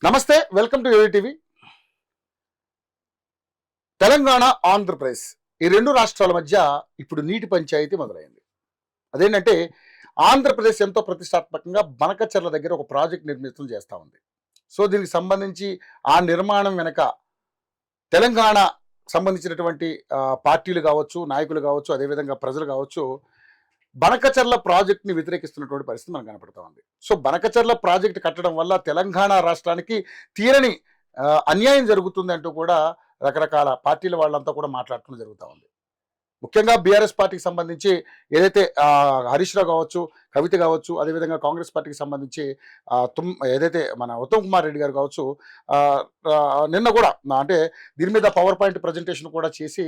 నమస్తే, welcome to TV. Telangana, Andhra Pradesh ఈ రెండు రాష్ట్రాల మధ్య ఇప్పుడు నీటి పంచాయతీ మొదలైంది. అదేంటంటే ఆంధ్రప్రదేశ్ ఎంతో ప్రతిష్టాత్మకంగా బనకచెర్ల దగ్గర ఒక ప్రాజెక్ట్ నిర్మితం చేస్తూ ఉంది. సో దీనికి సంబంధించి ఆ నిర్మాణం వెనక తెలంగాణ సంబంధించినటువంటి పార్టీలు కావచ్చు, నాయకులు కావచ్చు, అదేవిధంగా ప్రజలు కావచ్చు, బనకచెర్ల ప్రాజెక్ట్ని వ్యతిరేకిస్తున్నటువంటి పరిస్థితి మనకు కనపడుతూ ఉంది. సో బనకచెర్ల ప్రాజెక్ట్ కట్టడం వల్ల తెలంగాణ రాష్ట్రానికి తీరని అన్యాయం జరుగుతుంది అంటూ కూడా రకరకాల పార్టీల వాళ్ళంతా కూడా మాట్లాడటం జరుగుతూ ఉంది. ముఖ్యంగా బీఆర్ఎస్ పార్టీకి సంబంధించి ఏదైతే హరీష్ రావు కావచ్చు, కవిత కావచ్చు, అదేవిధంగా కాంగ్రెస్ పార్టీకి సంబంధించి ఏదైతే మన ఉత్తమ్ కుమార్ రెడ్డి గారు కావచ్చు, నిన్న కూడా అంటే దీని మీద పవర్ పాయింట్ ప్రజెంటేషన్ కూడా చేసి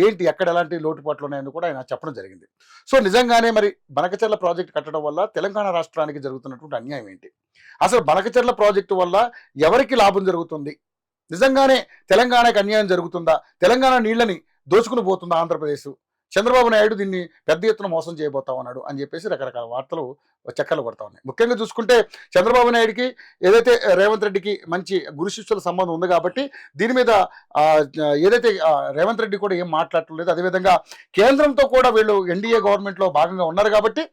ఏంటి ఎక్కడ ఎలాంటి లోటుపాట్లు ఉన్నాయని కూడా ఆయన చెప్పడం జరిగింది. సో నిజంగానే మరి బనకచెర్ల ప్రాజెక్ట్ కట్టడం వల్ల తెలంగాణ రాష్ట్రానికి జరుగుతున్నటువంటి అన్యాయం ఏంటి, అసలు బనకచెర్ల ప్రాజెక్టు వల్ల ఎవరికి లాభం జరుగుతుంది, నిజంగానే తెలంగాణకి అన్యాయం జరుగుతుందా, తెలంగాణ నీళ్ళని దోచుకుని పోతుందా ఆంధ్రప్రదేశ్, చంద్రబాబు నాయుడు దీన్ని పెద్ద ఎత్తున మోసం చేయబోతా ఉన్నాడు అని చెప్పేసి రకరకాల వార్తలు చక్కర్లు కొడతా ఉన్నాయి. ముఖ్యంగా చూసుకుంటే చంద్రబాబు నాయుడికి ఏదైతే రేవంత్ రెడ్డికి మంచి గురు శిష్యుల సంబంధం ఉంది కాబట్టి దీని మీద ఏదైతే రేవంత్ రెడ్డి కూడా ఏం మాట్లాడటం లేదు. అదేవిధంగా కేంద్రంతో కూడా వీళ్ళు ఎన్డీఏ గవర్నమెంట్లో భాగంగా ఉన్నారు కాబట్టి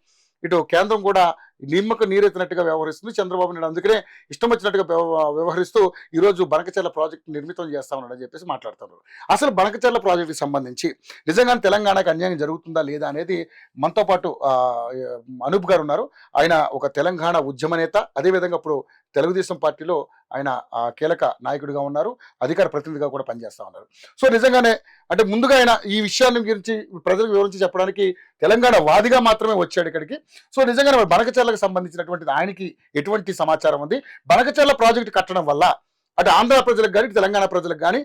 ఇటు కేంద్రం కూడా నిమ్మకు నీరెత్తినట్టుగా వ్యవహరిస్తుంది. చంద్రబాబు నాయుడు అందుకనే ఇష్టం వచ్చినట్టుగా వ్యవహరిస్తూ ఈరోజు బనకచెర్ల ప్రాజెక్టు నిర్మితం చేస్తా ఉన్నాడని చెప్పేసి మాట్లాడుతున్నారు. అసలు బనకచెర్ల ప్రాజెక్టుకి సంబంధించి నిజంగానే తెలంగాణకు అన్యాయం జరుగుతుందా లేదా అనేది మనతో పాటు అనూప్ గారు ఉన్నారు. ఆయన ఒక తెలంగాణ ఉద్యమ నేత, అదేవిధంగా ఇప్పుడు తెలుగుదేశం పార్టీలో ఆయన కీలక నాయకుడిగా ఉన్నారు, అధికార ప్రతినిధిగా కూడా పనిచేస్తూ ఉన్నారు. సో నిజంగానే అంటే ముందుగా ఆయన ఈ విషయాన్ని గురించి ప్రజలకు వివరించి చెప్పడానికి తెలంగాణ వాదిగా మాత్రమే వచ్చాడు ఇక్కడికి. సో నిజంగానే బనకచెర్లకు సంబంధించినటువంటిది ఆయనకి ఎటువంటి సమాచారం ఉంది, బనకచెర్ల ప్రాజెక్టు కట్టడం వల్ల అటు ఆంధ్ర ప్రజలకు కానీ తెలంగాణ ప్రజలకు కానీ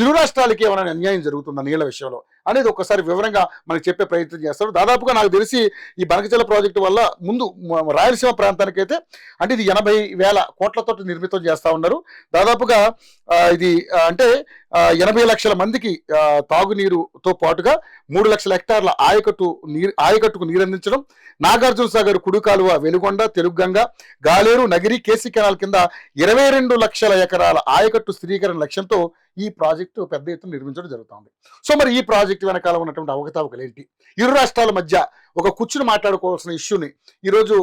ఇరు రాష్ట్రాలకి ఏమైనా అన్యాయం జరుగుతుందా నీళ్ళ విషయంలో అనేది ఒకసారి వివరంగా మనకు చెప్పే ప్రయత్నం చేస్తారు. దాదాపుగా నాకు తెలిసి ఈ బనకచెర్ల ప్రాజెక్టు వల్ల ముందు రాయలసీమ ప్రాంతానికైతే అంటే ఇది 80,000 కోట్లతో నిర్మితం చేస్తూ ఉన్నారు. దాదాపుగా ఇది అంటే 80 లక్షల మందికి తాగునీరుతో పాటుగా 3 లక్షల హెక్టార్ల ఆయకట్టుకు నీరందించడం, నాగార్జున సాగర్, కుడి కాలువ, వెలుగొండ, తెలుగుగంగ, గాలేరు, నగిరి, కేసీ కెనాల్ కింద 22 లక్షల ఎకరాల ఆయకట్టు స్థిరీకరణ లక్ష్యంతో ఈ ప్రాజెక్టు పెద్ద ఎత్తున నిర్మించడం జరుగుతుంది. సో మరి ఈ ప్రాజెక్టు వెనకాల ఉన్నటువంటి అవకతవకలు ఏంటి, ఇరు రాష్ట్రాల మధ్య ఒక కూర్చుని మాట్లాడుకోవాల్సిన ఇష్యూని ఈరోజు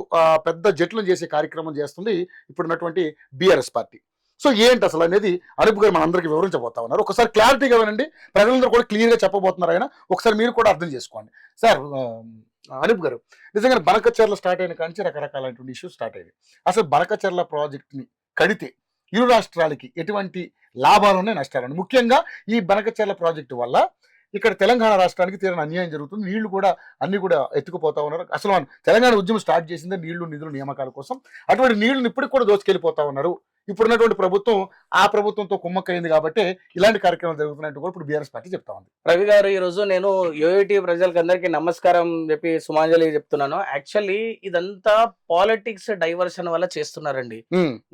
పెద్ద జట్లను చేసే కార్యక్రమం చేస్తుంది ఇప్పుడున్నటువంటి బీఆర్ఎస్ పార్టీ. సో ఏంటి అసలు అనేది అనూప్ గారు మనందరికీ వివరించబోతా ఉన్నారు. ఒకసారి క్లారిటీగా వినండి, ప్రజలందరూ కూడా క్లియర్గా చెప్పబోతున్నారు ఆయన, ఒకసారి మీరు కూడా అర్థం చేసుకోండి. సార్ అనూప్ గారు, నిజంగా బనకచెర్ల స్టార్ట్ అయిన కానీ రకరకాలైనటువంటి ఇష్యూస్ స్టార్ట్ అయ్యాయి. అసలు బనకచెర్ల ప్రాజెక్ట్ని కడితే ఇరు రాష్ట్రాలకి ఎటువంటి లాభాలు ఉన్నాయి, నష్టాలు ఉన్నాయి, ముఖ్యంగా ఈ బనకచెర్ల ప్రాజెక్టు వల్ల ఇక్కడ తెలంగాణ రాష్ట్రానికి తీరని అన్యాయం జరుగుతుంది, నీళ్లు కూడా అన్ని కూడా ఎత్తుకుపోతా ఉన్నారు. అసలు తెలంగాణ ఉద్యమం స్టార్ట్ చేసిందే నీళ్లు నిధులు నియామకాల కోసం, అటువంటి నీళ్లను ఇప్పటికి కూడా దోచుకెళ్ళిపోతా ఉన్నారు. ఇప్పుడున్నటువంటి ప్రభుత్వం ఆ ప్రభుత్వంతో కుమ్మక్కైంది కాబట్టి ఇలాంటి కార్యక్రమాలు జరుగుతున్నట్టు కూడా ఇప్పుడు బీఆర్ఎస్ పార్టీ చెప్తా ఉంది. రవి గారు, ఈ రోజు నేను యూఐటీ ప్రజలకు అందరికీ నమస్కారం చెప్పి సుమాంజలి చెప్తున్నాను. యాక్చువల్లీ ఇదంతా పాలిటిక్స్ డైవర్షన్ వల్ల చేస్తున్నారండి.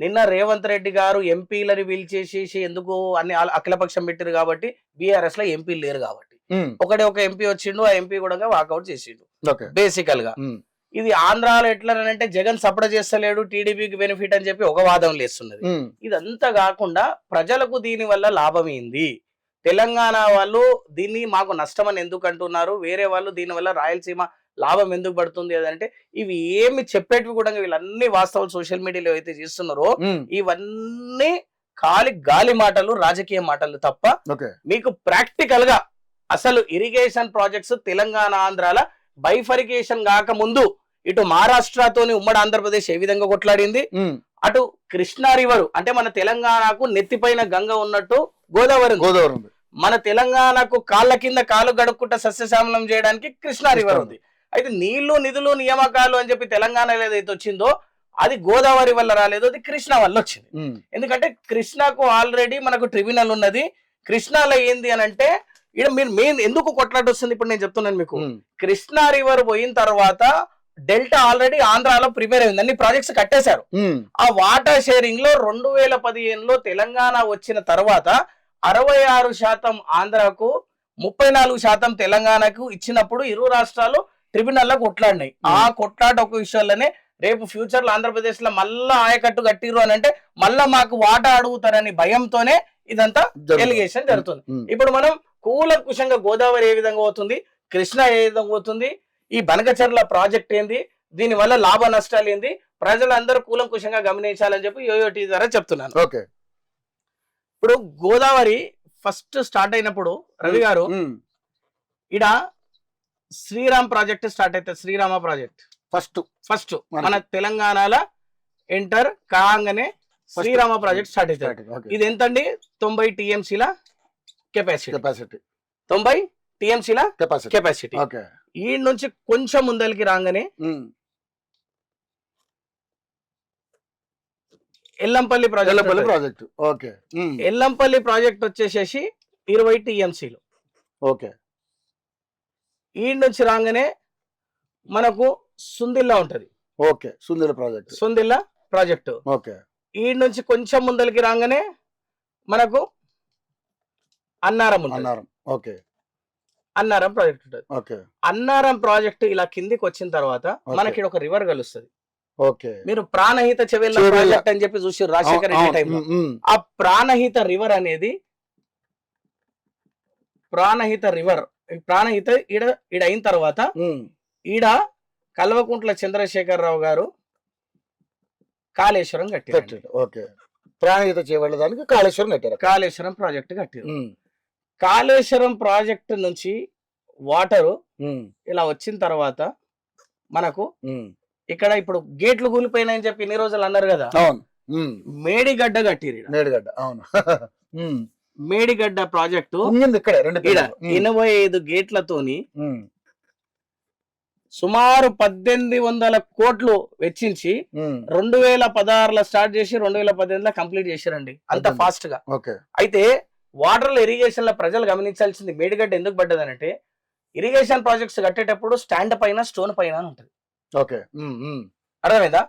నిన్న రేవంత్ రెడ్డి గారు ఎంపీలని పిలిచేసి ఎందుకు అన్ని అఖిలపక్షం పెట్టారు కాబట్టి బీఆర్ఎస్ లో ఎంపీలు లేరు కాబట్టి ఒక ఎంపీ వచ్చిండు, ఆ ఎంపీ కూడా వాకౌట్ చేసిండు. బేసికల్ గా ఇది ఆంధ్రాలో ఎట్లనంటే జగన్ సపోర్ట్ చేస్తలేడు, టీడీపీకి బెనిఫిట్ అని చెప్పి ఒక వాదం లేస్తున్నది. ఇదంతా కాకుండా ప్రజలకు దీని వల్ల లాభం ఏంది, తెలంగాణ వాళ్ళు దీన్ని మాకు నష్టం అని ఎందుకు అంటున్నారు, వేరే వాళ్ళు దీని వల్ల రాయలసీమ లాభం ఎందుకు పడుతుంది అదంటే ఇవి ఏమి చెప్పేటివి కూడా వీళ్ళన్ని వాస్తవాలు సోషల్ మీడియాలో అయితే చేస్తున్నారో ఇవన్నీ గాలి మాటలు, రాజకీయ మాటలు తప్ప మీకు ప్రాక్టికల్ గా అసలు ఇరిగేషన్ ప్రాజెక్ట్స్ తెలంగాణ ఆంధ్రాల బైఫరికేషన్ కాక ముందు ఇటు మహారాష్ట్రతోని ఉమ్మడి ఆంధ్రప్రదేశ్ ఏ విధంగా కొట్లాడింది, అటు కృష్ణా రివర్ అంటే మన తెలంగాణకు నెత్తిపైన గంగ ఉన్నట్టు గోదావరి ఉంది, మన తెలంగాణకు కాళ్ళ కింద కాలు గడుక్కుంట సస్యశ్యామలం చేయడానికి కృష్ణా రివర్ ఉంది. అయితే నీళ్లు నిధులు నియామకాలు అని చెప్పి తెలంగాణలో ఏదైతే వచ్చిందో అది గోదావరి వల్ల రాలేదు, అది కృష్ణా వల్ల వచ్చింది. ఎందుకంటే కృష్ణాకు ఆల్రెడీ మనకు ట్రిబ్యునల్ ఉన్నది. కృష్ణాలో ఏంది అని అంటే ఇక్కడ మీరు మెయిన్ ఎందుకు కొట్లాట వస్తుంది ఇప్పుడు నేను చెప్తున్నాను మీకు. కృష్ణా రివర్ పోయిన తర్వాత డెల్టా ఆల్రెడీ ఆంధ్రాలో ప్రిపేర్ అయింది, అన్ని ప్రాజెక్ట్స్ కట్టేశారు. ఆ వాటర్ షేరింగ్ లో 2015లో తెలంగాణ వచ్చిన తర్వాత 66% ఆంధ్రాకు 34% తెలంగాణకు ఇచ్చినప్పుడు ఇరు రాష్ట్రాలు ట్రిబ్యునల్ లో కొట్లాడినాయి. ఆ కొట్లాట ఒక విషయాల్లోనే రేపు ఫ్యూచర్ లో ఆంధ్రప్రదేశ్ లో మళ్ళా ఆయకట్టు కట్టిరు అని అంటే మళ్ళా మాకు వాటా అడుగుతారని భయంతోనే ఇదంతా ఎలిగేషన్ జరుగుతుంది. ఇప్పుడు మనం కూలంకుషంగా గోదావరి ఏ విధంగా పోతుంది, కృష్ణ ఏ విధంగా పోతుంది, ఈ బనకచర్ల ప్రాజెక్ట్ ఏంది, దీని వల్ల లాభ నష్టాలు ఏంది, ప్రజలందరూ కూలంకుషంగా గమనించాలని చెప్పి యోయోటీ ద్వారా చెప్తున్నాను. ఓకే, ఇప్పుడు గోదావరి ఫస్ట్ స్టార్ట్ అయినప్పుడు రవి గారు ఇడ శ్రీరామ్ ప్రాజెక్ట్ స్టార్ట్ అవుతుంది. శ్రీరామ ప్రాజెక్ట్ ఫస్ట్ మన తెలంగాణలో ఎంటర్ కాగానే శ్రీరామ ప్రాజెక్ట్ స్టార్ట్ అవుతుంది. ఇది ఎంతండి? 90 TMCల కెపాసిటీ 90 TMCల కెపాసిటీ. ఈ నుంచి కొంచెం ముందరికి రాగానే ఎల్లంపల్లి ప్రాజెక్ట్. ఎల్లంపల్లి ప్రాజెక్ట్ వచ్చేసేసి 20 TMCలు. ఓకే, ఈ నుంచి రాగానే మనకు సుందిల్లా ఉంటది. Okay, Sundilla project. ఓకే, ఈ నుంచి కొంచెం ముందరికి రాగానే మనకు అన్నారం ఉంటది. ఓకే, అన్నారం ప్రాజెక్ట్ ఉంటుంది. ఓకే, అన్నారం ప్రాజెక్ట్ ఇలా కిందికి వచ్చిన తర్వాత మనకి ఒక రివర్ కలుస్తుంది. ఓకే, మీరు ప్రాణహిత చెవెళ్ళ ప్రాజెక్ట్ అని చెప్పి చూసి రాజశేఖర్ రెడ్డి టైంలో ఆ ప్రాణహిత రివర్ అనేది ప్రాణహిత ఈడ అయిన తర్వాత ఈడ కల్వకుంట్ల చంద్రశేఖరరావు గారు కాళేశ్వరం కట్టారు. ఓకే, ప్రాణహిత చేయడానికి కాళేశ్వరం ప్రాజెక్ట్ కట్టారు. కాళేశ్వరం ప్రాజెక్ట్ నుంచి వాటరు ఇలా వచ్చిన తర్వాత మనకు ఇక్కడ ఇప్పుడు గేట్లు కూలిపోయినాయని చెప్పి ఇన్ని రోజులు అన్నారు కదా. మేడిగడ్డ కట్టిరు. మేడిగడ్డ ప్రాజెక్టు 85 గేట్లతోని సుమారు 1800 కోట్లు వెచ్చించి 2016లో స్టార్ట్ చేసి 2018లో కంప్లీట్ చేశారండి. అంత ఫాస్ట్ గా. అయితే వాటర్ ఇరిగేషన్ లో ప్రజలు గమనించాల్సింది మేడిగడ్డ ఎందుకు పడ్డదనంటే ఇరిగేషన్ ప్రాజెక్ట్స్ కట్టేటప్పుడు స్టాండ్ పైన స్టోన్ పైన ఉంటది. అర్థమైందా?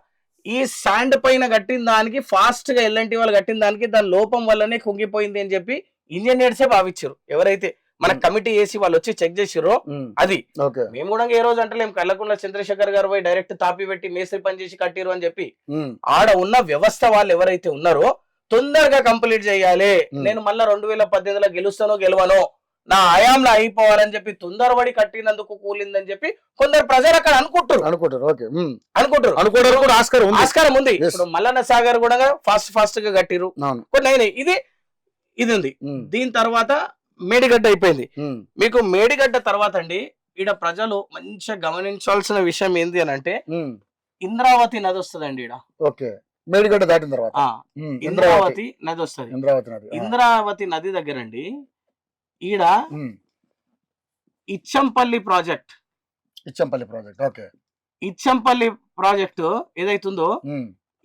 ఈ శాండ్ పైన కట్టిన దానికి ఫాస్ట్ గా ఎల్ఎన్టీ వాళ్ళు కట్టిన దానికి దాని లోపం వల్లనే కుంగిపోయింది అని చెప్పి ఇంజనీర్సే భావించారు. ఎవరైతే మన కమిటీ వేసి వాళ్ళు వచ్చి చెక్ చేసిరో అది. మేము కూడా ఏ రోజు అంటలేం కల్వకుంట్ల చంద్రశేఖర్ గారు పోయి డైరెక్ట్ తాపి పెట్టి మేస్త్రి పని చేసి కట్టిరు అని చెప్పి. ఆడ ఉన్న వ్యవస్థ వాళ్ళు ఎవరైతే ఉన్నారో తొందరగా కంప్లీట్ చేయాలి, నేను మళ్ళా 2018లో గెలుస్తానో గెలవనో నా హయాంలో అయిపోవాలని చెప్పి తొందరపడి కట్టినందుకు కూలిందని చెప్పి కొందరు ప్రజలు అక్కడ అనుకుంటారు. ఆస్కారం ఉంది. ఇప్పుడు మల్లన్న సాగర్ కూడా ఫాస్ట్ గా కట్టిరు కొన్ని. ఇది ఉంది. దీని తర్వాత మేడిగడ్డ అయిపోయింది. మీకు మేడిగడ్డ తర్వాత అండి ఈడ ప్రజలు మంచిగా గమనించాల్సిన విషయం ఏంది అని అంటే ఇంద్రావతి నది వస్తుందండి ఈడ. మేడిగడ్డ దాటిన తర్వాత ఇంద్రావతి నది వస్తుంది. ఇంద్రావతి నది దగ్గర అండి ఈడ Ichampalli project. Okay, Ichampalli project ఏదైతుందో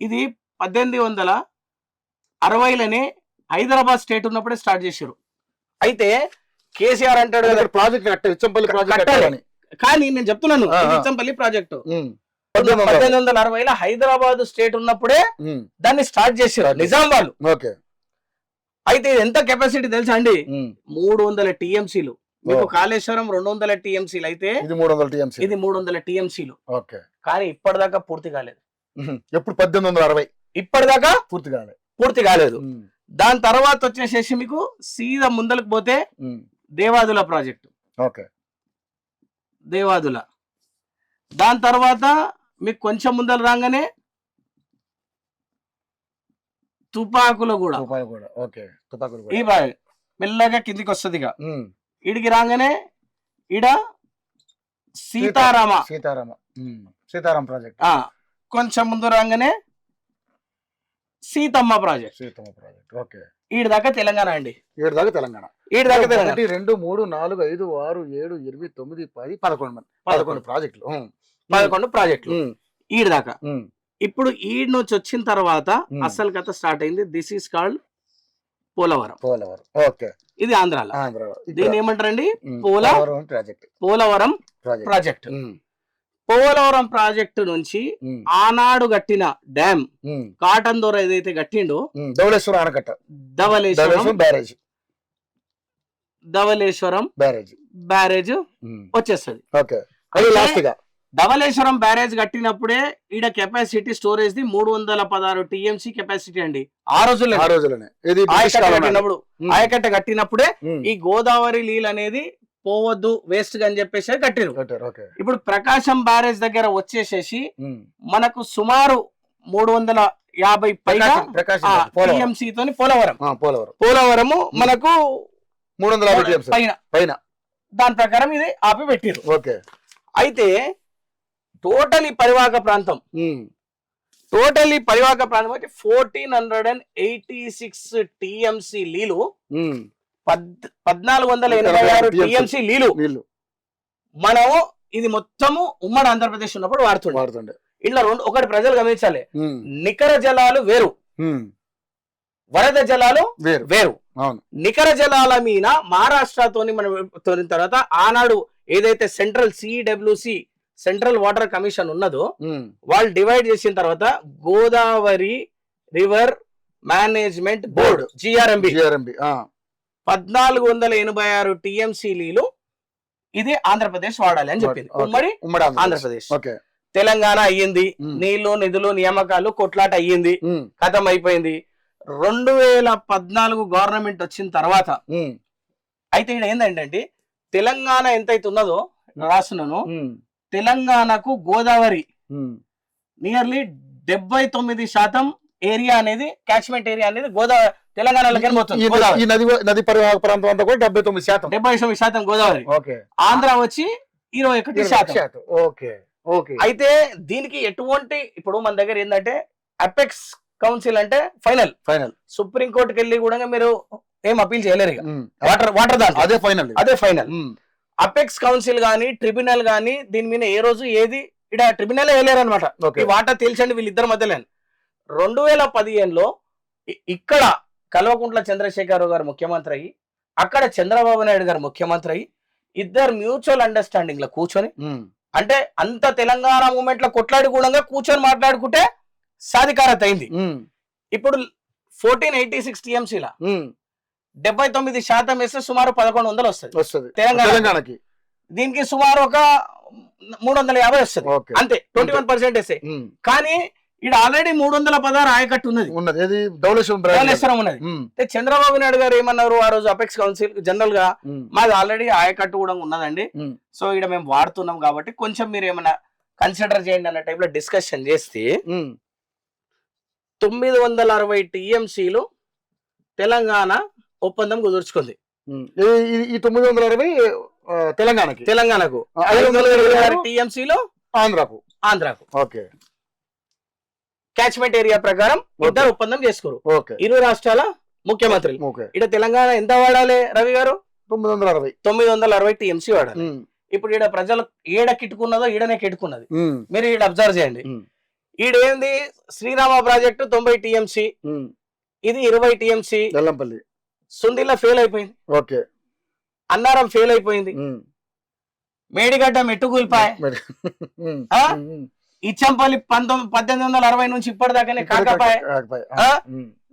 ఇది 1860లోనే హైదరాబాద్ స్టేట్ ఉన్నప్పుడే స్టార్ట్ చేశారు. అయితే కేసీఆర్ అంటాడు ప్రాజెక్ట్ కానీ నేను చెప్తున్నాను ఇచ్చంపల్లి ప్రాజెక్టు 1860లో హైదరాబాద్ స్టేట్ ఉన్నప్పుడే దాన్ని స్టార్ట్ చేశారు నిజాం వాళ్ళు. అయితే ఎంత కెపాసిటీ తెలుసా అండి? 300 TMCలు. మీకు కాళేశ్వరం 200 TMCలు అయితే ఇది 300 TMCలు. కానీ ఇప్పటిదాకా పూర్తి కాలేదు. ఎప్పుడు 1860 ఇప్పటిదాకా పూర్తి కాలేదు. దాని తర్వాత వచ్చేసేసి మీకు సీదా ముందలకు పోతే దేవాదుల ప్రాజెక్టు. దేవాదుల. దాని తర్వాత మీకు కొంచెం ముందర రాగానే తుపాకులు కూడా ఈ మెల్లగా కిందికి వస్తుంది. ఇక ఇడికి రాగానే ఇడ సీతారామ ప్రాజెక్ట్. కొంచెం ముందు రాగానే సీతమ్మ ప్రాజెక్ట్. ఈడి దాకా తెలంగాణ అండి. ఈడి దాకా తెలంగాణ. 1 2 3 4 5 6 7 8 9 10 11 ప్రాజెక్టులు ఈడి దాకా. ఇప్పుడు ఈడ్ నుంచి వచ్చిన తర్వాత అసలు కథ స్టార్ట్ అయింది. This is called Polavaram. ఇది ఆంధ్రాలో. దీన్ని ఏమంటారండి? పోలవరం ప్రాజెక్ట్. పోలవరం ప్రాజెక్టు నుంచి ఆనాడు కట్టిన డ్యామ్ కాటన్ దొర ఏదైతే కట్టిండో ధవళేశ్వరం ఆనకట్ట, ధవళేశ్వరం బ్యారేజ్ వచ్చేస్తుంది. ధవళేశ్వరం బ్యారేజ్ కట్టినప్పుడే ఈడ capacity storage the 316 TMC capacity అండి ఆ రోజుల్లో. ఆ రోజులనే ఇది ఆయకట్ట కట్టినప్పుడు ఆయకట్ట కట్టినప్పుడే ఈ గోదావరి నీళ్ళు అనేది పోవద్దు వేస్ట్ గా అని చెప్పేసి కట్టిరు. ఇప్పుడు ప్రకాశం బ్యారేజ్ దగ్గర వచ్చేసేసి మనకు సుమారు 350 పైగా టీఎంసీ తోని పోలవరము మనకు 350 పైన దాని ప్రకారం ఇది ఆపి పెట్టిరు. అయితే టోటలీ పరివాహక ప్రాంతం అంటే 1486 టీఎంసీ నీళ్లు 1486 టీఎంసీ నీళ్లు మనము ఇది మొత్తము ఉమ్మడి ఆంధ్రప్రదేశ్ ఉన్నప్పుడు వాడుతుండే. ఇట్లా ఒకటి ప్రజలు గమనించాలి, నికర జలాలు వేరు, వరద జలాలు వేరు. నికర జలాల మీద మహారాష్ట్రతోని మనం తోలిన తర్వాత ఆనాడు ఏదైతే central CWC central water commission ఉన్నదో వాళ్ళు డివైడ్ చేసిన తర్వాత Godavari river management board GRMB 1486 TMC నీళ్లు ఇది ఆంధ్రప్రదేశ్ వాడాలి అని చెప్పింది. ఉమ్మడి ఆంధ్రప్రదేశ్. తెలంగాణ అయ్యింది, నీళ్లు నిధులు నియామకాలు కొట్లాట అయ్యింది, ఖతం అయిపోయింది. 2014 గవర్నమెంట్ వచ్చిన తర్వాత అయితే ఇక్కడ ఏంటంటే తెలంగాణ ఎంతైతే ఉన్నదో రాస్తున్నాను, తెలంగాణకు గోదావరి నియర్లీ 79% ఏరియా అనేది క్యాచ్మెంట్ ఏరియా అనేది గోదావరి తెలంగాణలోకి పోతుంది. నది పరివాహక ప్రాంతం అంతా కూడా 79% గోదావరి. ఆంధ్ర వచ్చి 21%. అయితే దీనికి ఎటువంటి ఇప్పుడు మన దగ్గర ఏంటంటే అపెక్స్ కౌన్సిల్ అంటే ఫైనల్ సుప్రీం కోర్టుకి వెళ్ళి కూడా మీరు ఏం అపీల్ చేయలేరు. వాటర్ దాంట్లో అదే ఫైనల్. అపెక్స్ కౌన్సిల్ గానీ ట్రిబ్యునల్ గానీ దీని మీద ఏ రోజు ఏది ఇక్కడ ట్రిబ్యునల్ వేయలేరు అనమాట. ఈ వాటర్ తేల్చండి వీళ్ళిద్దరు మధ్యలో. 2015లో ఇక్కడ కల్వకుంట్ల చంద్రశేఖరరావు గారు ముఖ్యమంత్రి అయ్యి అక్కడ చంద్రబాబు నాయుడు గారు ముఖ్యమంత్రి అయ్యి ఇద్దరు మ్యూచువల్ అండర్స్టాండింగ్ లో కూర్చొని అంటే అంత తెలంగాణ మూమెంట్ లో కొట్లాడి కూడా కూర్చొని మాట్లాడుకుంటే సాధికారత అయింది. ఇప్పుడు 1486 టీఎంసీల 79% వేస్తే సుమారు 1100 వస్తుంది తెలంగాణకి. దీనికి సుమారు ఒక 350 వస్తుంది అంతే, 21% వేస్తే. కానీ ఇక్కడ ఆల్రెడీ 316 ఆయకట్టు ఉన్నది, ధవళేశ్వరం ఉన్నది. చంద్రబాబు నాయుడు గారు ఏమన్నారు ఆ రోజు అపెక్స్ కౌన్సిల్ జనరల్ గా, మాది ఆల్రెడీ ఆయకట్టు కూడా ఉన్నదండి, సో ఇక్కడ మేము వాడుతున్నాం కాబట్టి కొంచెం మీరు ఏమైనా కన్సిడర్ చేయండి అన్న టైప్ లో డిస్కషన్ చేస్తే 960 టీఎంసీలు తెలంగాణ ఒప్పందం కుదుర్చుకుంది. ఈ 960 తెలంగాణకు 526 టీఎంసీలు ఆంధ్రాకు. క్యాచ్మెంట్ ఏరియా ప్రకారం ఇద్దరు ఒప్పందం చేసుకోరు ఇరు రాష్ట్రాల ముఖ్యమంత్రులు. ఇక్కడ తెలంగాణ ఎంత వాడాలి రవి గారు? 960 టీఎంసీ వాడాలి. ఇప్పుడు ఈడ ప్రజలు ఏడ కిట్టుకున్నదో ఈడనే కిట్టుకున్నది. మీరు ఈడ అబ్జర్వ్ చేయండి. ఈడేంది శ్రీరామ ప్రాజెక్టు 90 టీఎంసీ, ఇది 20 టీఎంసీ. సుందిల్ల ఫెయిల్ అయిపోయింది, అన్నారం ఫెయిల్ అయిపోయింది, మేడిగడ్డ మెట్టుకూలిపాయ, ఇచ్చంపల్లి 1860 నుంచి ఇప్పటిదాకానే కాకపాయ.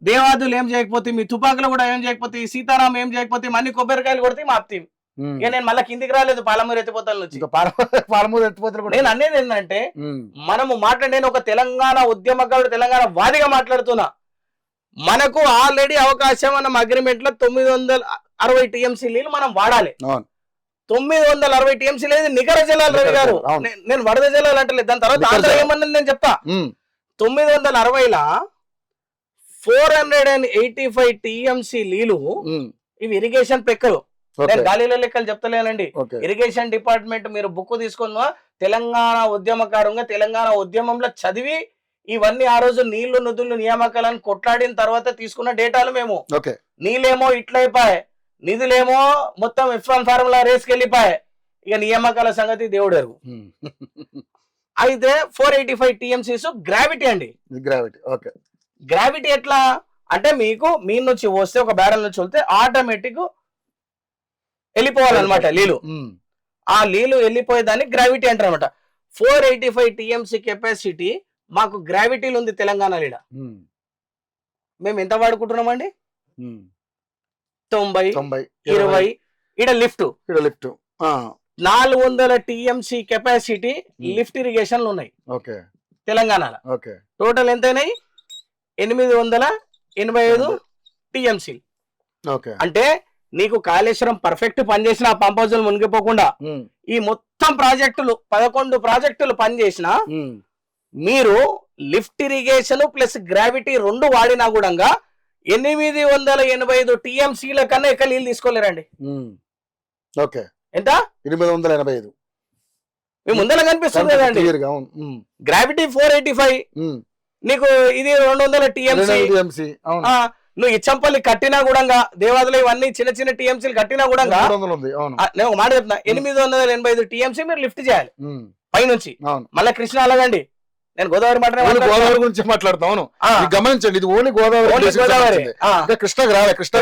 దేవాదులు ఏం చేయకపోతే, మీ తుపాకులు కూడా ఏం చేయకపోతే, సీతారాం ఏం చేయకపోతే, అన్ని కొబ్బరికాయలు కొడితే మాప్తి. ఇక నేను మళ్ళీ కిందికి రాలేదు పాలమూరు ఎత్తిపోతల నుంచి. నేను అనేది ఏంటంటే మనము నేను ఒక తెలంగాణ ఉద్యమకారుడు తెలంగాణ వాదిగా మాట్లాడుతున్నా. మనకు ఆల్రెడీ అవకాశం అన్న అగ్రిమెంట్ లో 960 టీఎంసీ నీళ్ళు మనం వాడాలి. 960 టీఎంసీ లేదు నికర జలాలు రవి గారు, నేను వరద జలాలు అంటలేదు. దాని తర్వాత ఆంధ్ర ఏమన్నది నేను చెప్తా. 960లా 485 టీఎంసీ నీళ్ళు ఇవి ఇరిగేషన్ లెక్కలు, నేను గాలిలో లెక్కలు చెప్తలేనండి. ఇరిగేషన్ డిపార్ట్మెంట్ మీరు బుక్ తీసుకున్నా తెలంగాణ ఉద్యమకారంగా తెలంగాణ ఉద్యమంలో చదివి ఇవన్నీ ఆ రోజు నీళ్లు నిధులు నియామకాలను కొట్లాడిన తర్వాత తీసుకున్న డేటాలు మేము. నీళ్ళేమో ఇట్లయిపోయాయి, నిధులేమో మొత్తం F1 ఫార్ములా రేస్కి వెళ్ళిపోయాయి, ఇక నియామకాల సంగతి దేవుడు ఎరుగు. అయితే 485 టీఎంసీస్ గ్రావిటీ అండి. గ్రావిటీ ఎట్లా అంటే మీకు మీ నుంచి వస్తే ఒక బ్యారెల్ నుంచి వస్తే ఆటోమేటిక్ వెళ్ళిపోవాలన్నమాట నీళ్ళు. ఆ నీళ్ళు వెళ్ళిపోయేదాన్ని గ్రావిటీ అంటారు అనమాట. 485 టీఎంసీ కెపాసిటీ మాకు గ్రావిటీలు ఉంది తెలంగాణ లీడ. మేము ఎంత వాడుకుంటున్నామండి? 90, 20. ఈడ లిఫ్ట్ 400 టీఎంసీ కెపాసిటీ లిఫ్ట్ ఇరిగేషన్లు ఉన్నాయి ఓకే తెలంగాణలో. ఓకే టోటల్ ఎంతైనాయి? 885 టీఎంసీ. ఓకే అంటే నీకు కాళేశ్వరం పర్ఫెక్ట్ పనిచేసిన పంప్ హౌజులు మునిగిపోకుండా ఈ మొత్తం ప్రాజెక్టులు 11 ప్రాజెక్టులు పనిచేసిన మీరు లిఫ్ట్ ఇరిగేషన్ ప్లస్ గ్రావిటీ 2 వాడినా కూడా 885 టీఎంసీల కన్నా ఎక్కువ నీళ్ళు తీసుకోలేరండి. ఓకే ఎంత? 885 మీ ముందర కనిపిస్తుంది కదండి. గ్రావిటీ 485, నీకు ఇది 200 టీఎంసీ. నువ్వు ఇచ్చంపల్లి కట్టినా కూడా దేవాదులు ఇవన్నీ చిన్న చిన్న టీఎంసీలు కట్టినా కూడా నేను ఒక మాట చెప్తున్నా, 885 టీఎంసీ మీరు లిఫ్ట్ చేయాలి పైనుంచి. మళ్ళీ కృష్ణ అలాగండి, నేను గోదావరి గోదావరి గురించి మాట్లాడతాను. గమనించండి, ఇది ఓన్లీ గోదావరి, కృష్ణకు రాలే. కృష్ణ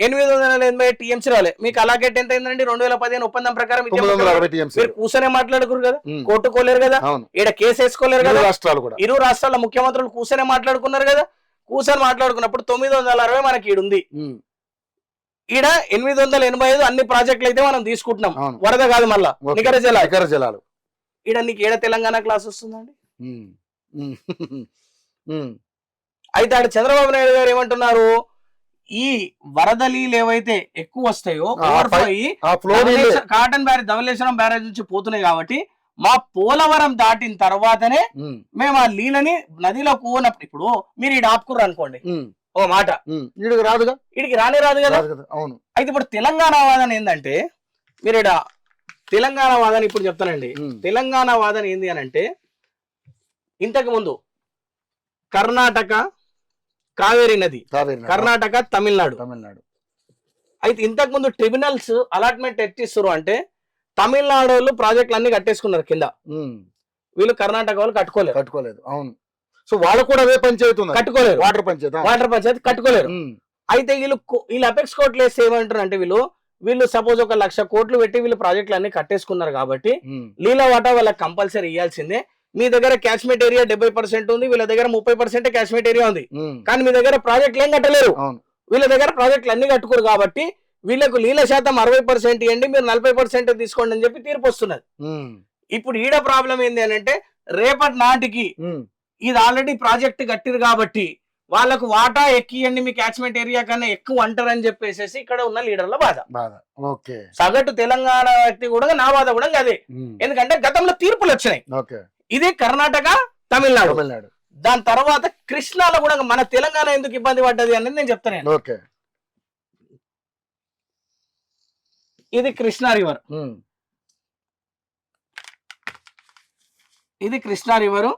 885 టీఎంసీ రాలే. మీకు అలాగేట్ ఎంత అయిందండి? 2015 ఒప్పందం ప్రకారం మీరు కూర్చొనే మాట్లాడుకోరు కదా, కోర్టుకోలేరు కదా, ఈడ కేసు వేసుకోలేరు కదా. ఇరు రాష్ట్రాల ముఖ్యమంత్రులు కూర్చొనే మాట్లాడుకున్నారు కదా. కూర్చొని మాట్లాడుకున్నప్పుడు 960 మనకి ఈడుంది. ఈడ 885 అన్ని ప్రాజెక్టులు అయితే మనం తీసుకుంటున్నాం, వరద కాదు మళ్ళా నికర జలాలు. ఈడ నీకు ఏడ తెలంగాణ క్లాస్ వస్తుందండి? అయితే ఆడ చంద్రబాబు నాయుడు గారు ఏమంటున్నారు, ఈ వరద నీళ్ళు ఏవైతే ఎక్కువ వస్తాయో కాటన్ బ్యారేజ్ ధవళేశ్వరం బ్యారేజ్ నుంచి పోతున్నాయి కాబట్టి మా పోలవరం దాటిన తర్వాతనే మేము ఆ నీళ్ళని నదిలో పోనప్పుడు, ఇప్పుడు మీరు ఈడ ఆపుకుర్రు అనుకోండి ఓ మాట, రాదుగా, ఈడికి రానే రాదు కదా. అవును. అయితే ఇప్పుడు తెలంగాణ వాదన ఏంటంటే, మీరు ఈడ తెలంగాణ వాదన ఇప్పుడు చెప్తానండి. తెలంగాణ వాదన ఏంది అని అంటే, ఇంతకు ముందు కర్ణాటక కావేరీ నది, కర్ణాటక తమిళనాడు. అయితే ఇంతకు ముందు ట్రిబ్యునల్స్ అలాట్మెంట్ ఎట్టిస్తారు అంటే, తమిళనాడు వాళ్ళు ప్రాజెక్టులు అన్ని కట్టేసుకున్నారు కింద, వీళ్ళు కర్ణాటక వాళ్ళు కట్టుకోలేదు. అవును. సో వాళ్ళు కూడా అదే పంచాయతీ కట్టుకోలేరు, వాటర్ పంచాయతీ కట్టుకోలేరు. అయితే వీళ్ళు అపెక్స్ కోట్లు వేస్తే ఏమంటారు అంటే, వీళ్ళు సపోజ్ 1,00,000 కోట్లు పెట్టి వీళ్ళు ప్రాజెక్టులు అన్ని కట్టేసుకున్నారు కాబట్టి లీలా వాటా వాళ్ళకి కంపల్సరీ ఇవ్వాల్సిందే. మీ దగ్గర క్యాచ్మెంట్ ఏరియా 70% ఉంది, వీళ్ళ దగ్గర 30% క్యాచ్మెంట్ ఏరియా ఉంది, కానీ మీ దగ్గర ప్రాజెక్టులు ఏం కట్టలేరు. వీళ్ళ దగ్గర ప్రాజెక్టులు అన్ని కట్టుకోరు కాబట్టి వీళ్ళకు నీళ్ళ శాతం 60% ఇవ్వండి, మీరు 40% తీసుకోండి అని చెప్పి తీర్పు వస్తున్నది. ఇప్పుడు ఈడ ప్రాబ్లం ఏంది అని అంటే, రేపటి నాటికి ఇది ఆల్రెడీ ప్రాజెక్ట్ కట్టిరు కాబట్టి వాళ్ళకు వాటా ఎక్కియండి, మీ క్యాచ్మెంట్ ఏరియా కన్నా ఎక్కువ అంటారని చెప్పేసి ఇక్కడ ఉన్న లీడర్ల బాధ. సగటు తెలంగాణ వ్యక్తి కూడా నా బాధ కూడా అదే. ఎందుకంటే గతంలో తీర్పులు వచ్చినాయి. ఇది కర్ణాటక తమిళనాడు. దాని తర్వాత కృష్ణాలో కూడా మన తెలంగాణ ఎందుకు ఇబ్బంది పడ్డది అనేది నేను చెప్తాను. ఇది కృష్ణా రివర్, ఇది కృష్ణా రివర్.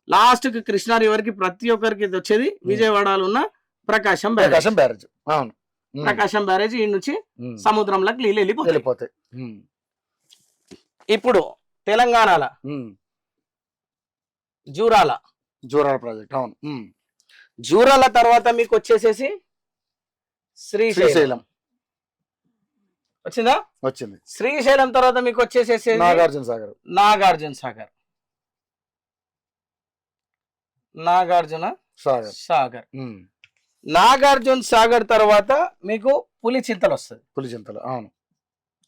లాస్ట్ కి కృష్ణా రివర్ కి ప్రతి ఒక్కరికి వచ్చేది విజయవాడలో ఉన్న ప్రకాశం బ్యారేజ్. ప్రకాశం బ్యారేజ్ ఈ నుంచి సముద్రంలోకి నీళ్ళు వెళ్ళిపోతాయి. ఇప్పుడు తెలంగాణలో జూరాల ప్రాజెక్ట్. అవును. జూరాల తర్వాత మీకు వచ్చేసేసి శ్రీశైలం వచ్చింది. శ్రీశైలం తర్వాత మీకు వచ్చేసేసి నాగార్జున సాగర్ తర్వాత మీకు పులిచింతలు వస్తుంది. అవును.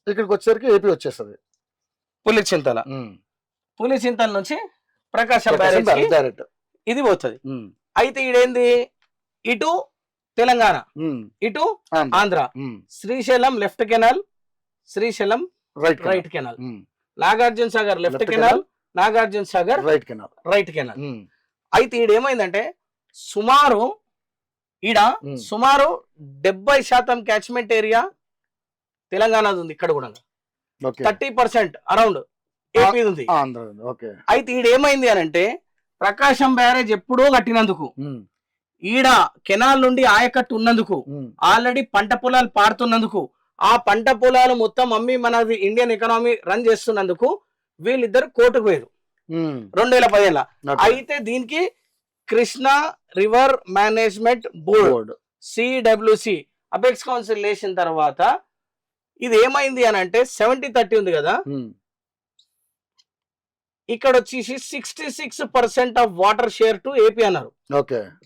ఇక్కడికి వచ్చేసరికి ఏపీ వచ్చేస్తుంది. పులిచింతల నుంచి ప్రకాశం బ్యారేజ్ డైరెక్ట్ ఇది పోతుంది. అయితే ఈడేంది, ఇటు తెలంగాణ ఇటు Andhra. Srisailam left canal, Srisailam right canal, Nagarjuna Sagar left canal, Nagarjuna Sagar right canal. అయితే ఈడేమైందంటే సుమారు 70% క్యాచ్మెంట్ ఏరియా తెలంగాణది ఉంది. ఇక్కడ కూడా 30% అరౌండ్ ఏపీ ఉంది. అయితే ఈడేమైంది అని అంటే, ప్రకాశం బ్యారేజ్ ఎప్పుడో కట్టినందుకు, ఈడ కెనాల్ నుండి ఆయకట్టు ఉన్నందుకు, ఆల్రెడీ పంట పొలాలు పారుతున్నందుకు, ఆ పంట పొలాలు మొత్తం అమ్మి మనది ఇండియన్ ఎకానమీ రన్ చేస్తున్నందుకు వీళ్ళిద్దరు కోర్టుకు పోయారు 2015. అయితే దీనికి Krishna river management board CWC apex council వేసిన తర్వాత ఇది ఏమైంది అని అంటే 70-30 ఉంది కదా, ఇక్కడ వచ్చేసి 66% of water share to AP అన్నారు,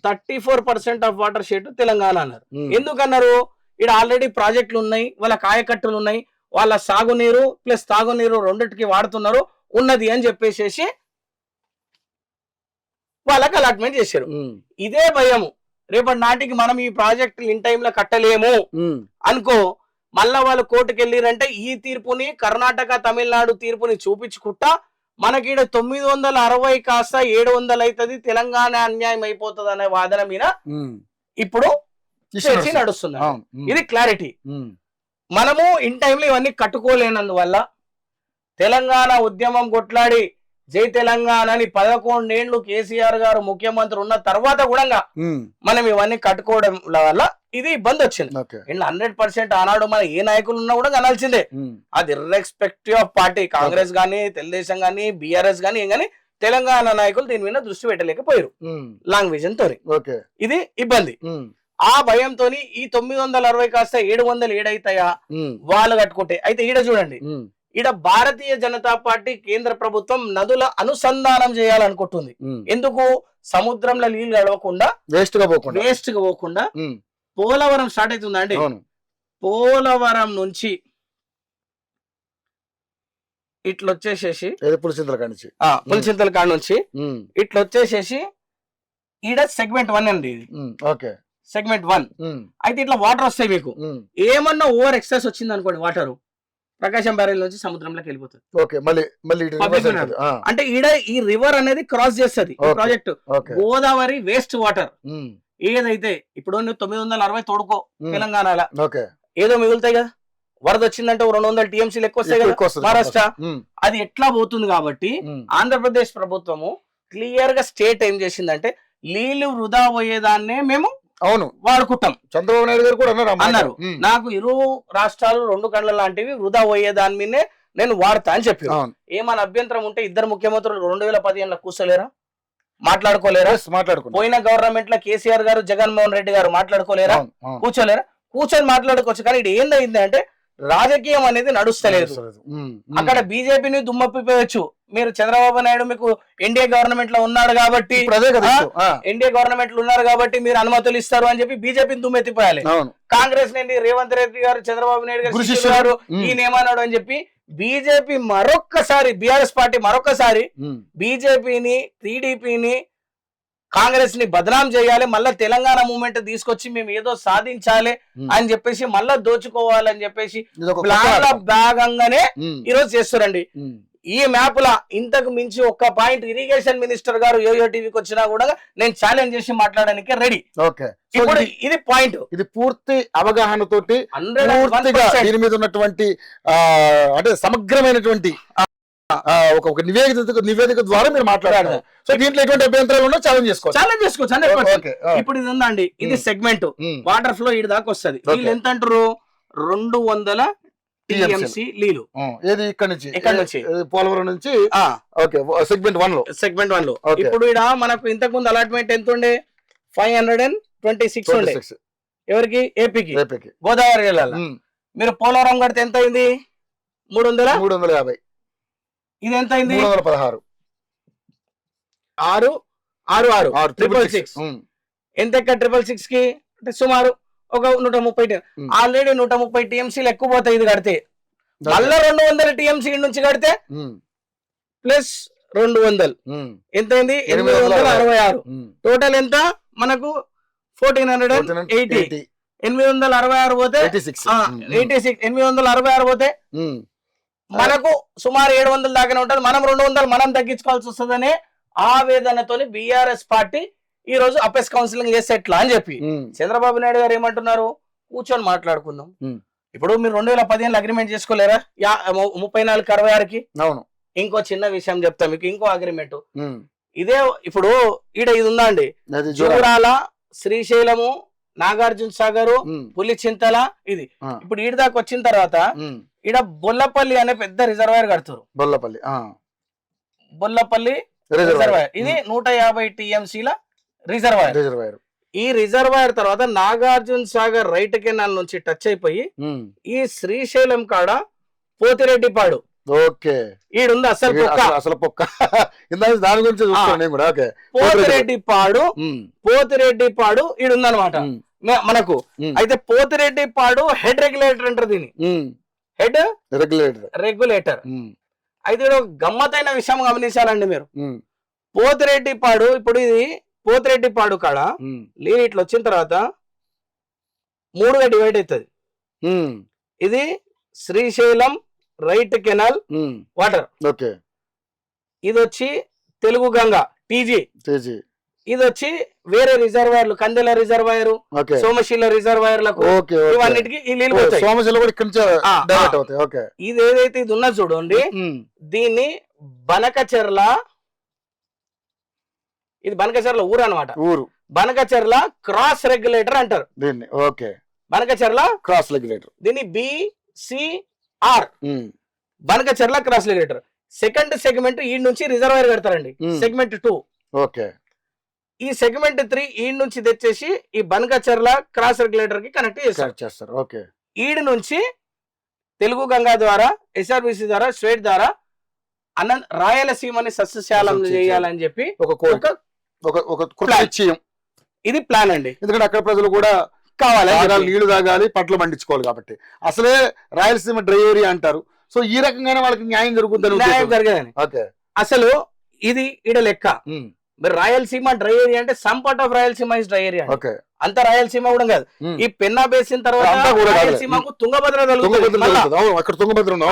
34% of water share to Telangana అన్నారు. ఎందుకన్నారు, ఇక్కడ ఆల్రెడీ ప్రాజెక్టులు ఉన్నాయి, వాళ్ళ కాయకట్టులు ఉన్నాయి, వాళ్ళ సాగునీరు ప్లస్ తాగునీరు రెండింటికి వాడుతున్నారు ఉన్నది అని చెప్పేసి వాళ్ళకి అలాట్మెంట్ చేశారు. ఇదే భయము రేపటి నాటికి మనం ఈ ప్రాజెక్ట్ ఇన్ టైంలో కట్టలేము అనుకో, మళ్ళా వాళ్ళు కోర్టుకు వెళ్ళిరంటే ఈ తీర్పుని కర్ణాటక తమిళనాడు తీర్పుని చూపించుకుంటా మనకి 960 కాస్త 700 అవుతుంది, తెలంగాణ అన్యాయం అయిపోతుంది అనే వాదన మీద ఇప్పుడు చర్చ నడుస్తుంది. ఇది క్లారిటీ. మనము ఇన్ టైంలో ఇవన్నీ కట్టుకోలేనందువల్ల తెలంగాణ ఉద్యమం కొట్లాడి జై తెలంగాణ అని 11 ఏళ్లు కేసీఆర్ గారు ముఖ్యమంత్రి ఉన్న తర్వాత కూడా మనం ఇవన్నీ కట్టుకోవడం వల్ల ఇది ఇబ్బంది వచ్చింది. 100% ఆనాడు మన ఏ నాయకులు ఉన్నా కూడా అనాల్సిందే. అది ఇర్రెస్పెక్టివ్ ఆఫ్ పార్టీ, కాంగ్రెస్ గానీ తెలుగుదేశం గానీ బీఆర్ఎస్ గానీ ఏం గానీ తెలంగాణ నాయకులు దీని మీద దృష్టి పెట్టలేకపోయారు లాంగ్ విజన్ తోని. ఇది ఇబ్బంది. ఆ భయంతో ఈ 960 కాస్త 700 ఏడైతాయా వాళ్ళు కట్టుకుంటే. అయితే ఈడ చూడండి, ఈడ భారతీయ జనతా పార్టీ కేంద్ర ప్రభుత్వం నదుల అనుసంధానం చేయాలనుకుంటుంది. ఎందుకు? సముద్రంలో నీళ్లు గడవకుండా వేస్ట్ గా పోకుండా పోలవరం స్టార్ట్ అవుతుందా అండి, పోలవరం నుంచి ఇట్లొచ్చేసేసి పులిచింతల కాడ నుంచి ఇట్లొచ్చేసేసి ఈడ సెగ్మెంట్ 1 అండి ఇది. సెగ్మెంట్ 1 అయితే ఇట్లా వాటర్ వస్తాయి. మీకు ఏమన్నా ఓవర్ ఎక్సెస్ వచ్చింది అనుకోండి, వాటర్ ప్రకాశం బ్యారేజ్ నుంచి సముద్రంలోకి వెళ్ళిపోతుంది. అంటే ఈడ ఈ రివర్ అనేది క్రాస్ చేస్తుంది ప్రాజెక్ట్. గోదావరి వేస్ట్ వాటర్ ఏదైతే ఇప్పుడు 960 తోడుకో తెలంగాణలో ఏదో మిగులుతాయి కదా, వరద వచ్చిందంటే 200 టీఎంసీలు ఎక్కువ వస్తాయి కదా మహారాష్ట్ర. అది ఎట్లా పోతుంది కాబట్టి ఆంధ్రప్రదేశ్ ప్రభుత్వము క్లియర్ గా స్టేట్ ఏం చేసిందంటే నీళ్లు వృధా పోయేదాన్నే మేము వాడుకుంటాం. చంద్రబాబు నాయుడు గారు కూడా అన్నారు, నాకు ఇరు రాష్ట్రాలు 2 కళ్ళ లాంటివి వృధా పోయే దాని మీదే నేను వాడతా అని చెప్పి. ఏమైనా అభ్యంతరం ఉంటే ఇద్దరు ముఖ్యమంత్రులు 2015లో కూర్చోలేరా, మాట్లాడుకోలేరా? పోయిన గవర్నమెంట్ లో కేసీఆర్ గారు జగన్మోహన్ రెడ్డి గారు మాట్లాడుకోలేరా, కూర్చోలేరా? కూర్చొని మాట్లాడుకోవచ్చు. కానీ ఇది ఏందైంది అంటే రాజకీయం అనేది నడుస్తలేదు. అక్కడ బీజేపీని దుమ్మప్పిపోయొచ్చు. మీరు చంద్రబాబు నాయుడు మీకు ఎన్డీఏ గవర్నమెంట్ లో ఉన్నాడు కాబట్టి మీరు అనుమతులు ఇస్తారు అని చెప్పి బీజేపీని దుమ్మెత్తిపోయాలి. కాంగ్రెస్ నుండి రేవంత్ రెడ్డి గారు చంద్రబాబు నాయుడు గారు ఈయన ఏమన్నాడు అని చెప్పి బీజేపీ మరొక్కసారి, బీఆర్ఎస్ పార్టీ మరొక్కసారి బీజేపీని టీడీపీని కాంగ్రెస్ ని బదనాం చేయాలి, మళ్ళా తెలంగాణ మూవ్మెంట్ తీసుకొచ్చి మేము ఏదో సాధించాలి అని చెప్పేసి మళ్ళా దోచుకోవాలని చెప్పేసి ప్లాన్ల భాగంగానే ఈరోజు చేస్తారండి. ఈ మ్యాప్ లా ఇంతకు మించి ఒక్క పాయింట్ ఇరిగేషన్ మినిస్టర్ గారు యోయో టీవీకి వచ్చినా కూడా నేను ఛాలెంజ్ చేసి మాట్లాడడానికి రెడీ. ఇప్పుడు ఇది పాయింట్, ఇది పూర్తి అవగాహన తోటి దీని మీద ఉన్నటువంటి అంటే సమగ్రమైనటువంటి ఒక నివేదిక ద్వారా మీరు మాట్లాడారు. సో దీంట్లో ఎటువంటి అభ్యంతరాలు ఉన్నా ఛాలెంజ్ చేసుకోవచ్చు. ఇప్పుడు ఇది ఉందండి, ఇది సెగ్మెంట్ వాటర్ ఫ్లో ఇటు దాకా వస్తుంది. వీళ్ళు ఎంత అంటారు? 200 టీఎంసీ నీళ్లు. ఏది ఇక్కడ నుంచి పోలవరం నుంచి సెగ్మెంట్ 1 లో. ఇప్పుడు ఇక్కడ మనకు ఇంతకు ముందు అలాట్మెంట్ ఎంత ఉండే? 526 ఉండే. ఎవరికి? ఏపీకి, గోదావరి జిల్లాలో. మీరు పోలవరం కడితే ఎంత అయింది? 350. ఇది ఎంత అయింది? 316. 666 ఎంత ఎక్క 666 కి అంటే సుమారు ఒక 130. ఆల్రెడీ 130 టీఎంసీలు ఎక్కువ పోతాయి ఇది కడితే. మళ్ళా 200 టీఎంసీ నుంచి కడితే ప్లస్ 200 ఎంత అయింది? 866. టోటల్ ఎంత మనకు? 1480. 866 పోతే 86. 866 పోతే మనకు సుమారు 700 దాకానే ఉంటుంది. మనం 200 మనం తగ్గించుకోవాల్సి వస్తుందనే ఆవేదనతో బీఆర్ఎస్ పార్టీ ఈ రోజు అపెస్ కౌన్సిలింగ్ చేస్తే ఎట్లా అని చెప్పి చంద్రబాబు నాయుడు గారు ఏమంటున్నారు? కూర్చొని మాట్లాడుకుందాం. ఇప్పుడు మీరు 2015 అగ్రిమెంట్ చేసుకోలేరా? 34-66కి. అవును. ఇంకో చిన్న విషయం చెప్తా మీకు, ఇంకో అగ్రిమెంట్ ఇదే. ఇప్పుడు ఈడ ఇది ఉందా అండి, జూరాల, శ్రీశైలము, నాగార్జున సాగర్, పులిచింతల. ఇది ఇప్పుడు ఈడ దాకా వచ్చిన తర్వాత ఈడ బొల్లపల్లి అనే పెద్ద రిజర్వాయర్ కడుతున్నారు. బొల్లపల్లి రిజర్వాయర్ ఇది 150 టీఎంసీల రిజర్వాయర్. ఈ రిజర్వాయర్ తర్వాత నాగార్జున సాగర్ రైట్ కెనాల్ నుంచి టచ్ అయిపోయి ఈ శ్రీశైలం కాడ పోతిరెడ్డిపాడు. ఈడుంది అసలు పొక్క. దాని గురించి పోతిరెడ్డిపాడు ఈడుందనమాట మనకు. అయితే పోతిరెడ్డిపాడు హెడ్ రెగ్యులేటర్ అంటారు దీన్ని. Head regulator. రెగ్యులేటర్. అయితే ఇక్కడ ఒక గమ్మత్తైన విషయం గమనించాలండి మీరు. పోతిరెడ్డిపాడు, ఇప్పుడు ఇది పోతిరెడ్డిపాడు కాడ నీరు ఇట్లా వచ్చిన తర్వాత 3గా డివైడ్ అవుతుంది. ఇది శ్రీశైలం రైట్ కెనాల్ వాటర్, ఇది వచ్చి తెలుగు గంగా టీజీ, ఇది వచ్చి వేరే రిజర్వాయర్లు కందెల రిజర్వాయర్, సోమశీల రిజర్వాయర్లకు ఇవన్నిటికి ఈ నీళ్ళు పోతాయి. ఇది ఏదైతే ఇది ఉన్నది చూడండి, దీన్ని బనకచెర్ల, ఇది బనకచెర్ల ఊరు అనమాట. బనకచెర్ల క్రాస్ రెగ్యులేటర్ అంటారు దీన్ని. బనకచెర్ల క్రాస్ రెగ్యులేటర్, దీన్ని BCR Banakacherla cross regulator. Second segment ఈ నుంచి రిజర్వాయర్ కడతారండి, సెగ్మెంట్ 2. ఈ సెగ్మెంట్ 3 ఈ నుంచి తెచ్చేసి ఈ బనకచెర్ల క్రాస్ రెగ్యులేటర్ కి కనెక్ట్ చేస్తారు. ఈడి నుంచి తెలుగు గంగా ద్వారా, SRBC ద్వారా, స్టేట్ ద్వారా రాయలసీమని సస్యశాలం చేయాలని చెప్పి ఇది ప్లాన్ అండి. ఎందుకంటే అక్కడ ప్రజలు కూడా కావాలి, నీళ్లు తాగాలి, పంటలు పండించుకోవాలి. కాబట్టి అసలే రాయలసీమ డ్రై ఏరియా అంటారు. సో ఈ రకంగానే వాళ్ళకి న్యాయం జరుగుతుందని. అసలు ఇది ఇడ లెక్క. మరి రాయలసీమ డ్రై ఏరియా అంటే some part of Rayalaseema is dry area. అంత రాయలసీమ కూడా కాదు. ఈ పెన్నా బేసిన్ తర్వాత రాయలసీమకు తుంగభద్ర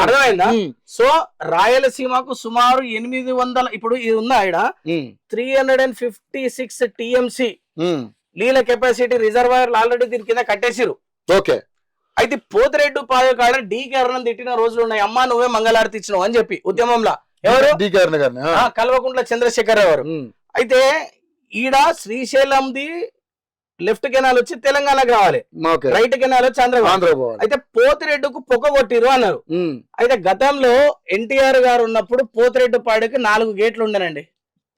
అర్థమైందా? సో రాయలసీమకు సుమారు 800, ఇప్పుడు ఇది ఉందా ఇక్కడ 356 TMC నీళ్ళ కెపాసిటీ రిజర్వాయర్లు ఆల్రెడీ దీని కింద కట్టేసిరు. అయితే పోతిరెడ్డి పాడు కాడ డీకేరణ తిట్టిన రోజులు ఉన్నాయి. అమ్మా నువ్వే మంగళారతి ఇచ్చినావు అని చెప్పి ఉద్యమంలో. ఎవరు? కల్వకుంట్ల చంద్రశేఖర్ గారు. అయితే ఈడ శ్రీశైలంది లెఫ్ట్ కెనాల్ వచ్చి తెలంగాణకు రావాలి, రైట్ కెనాల్ వచ్చి ఆంధ్రప్రదేశ్. అయితే పోతిరెడ్డికు పొగ కొట్టిరు అన్నారు. అయితే గతంలో ఎన్టీఆర్ గారు ఉన్నప్పుడు పోతిరెడ్డి పాడుకి 4 గేట్లు ఉండేనండి,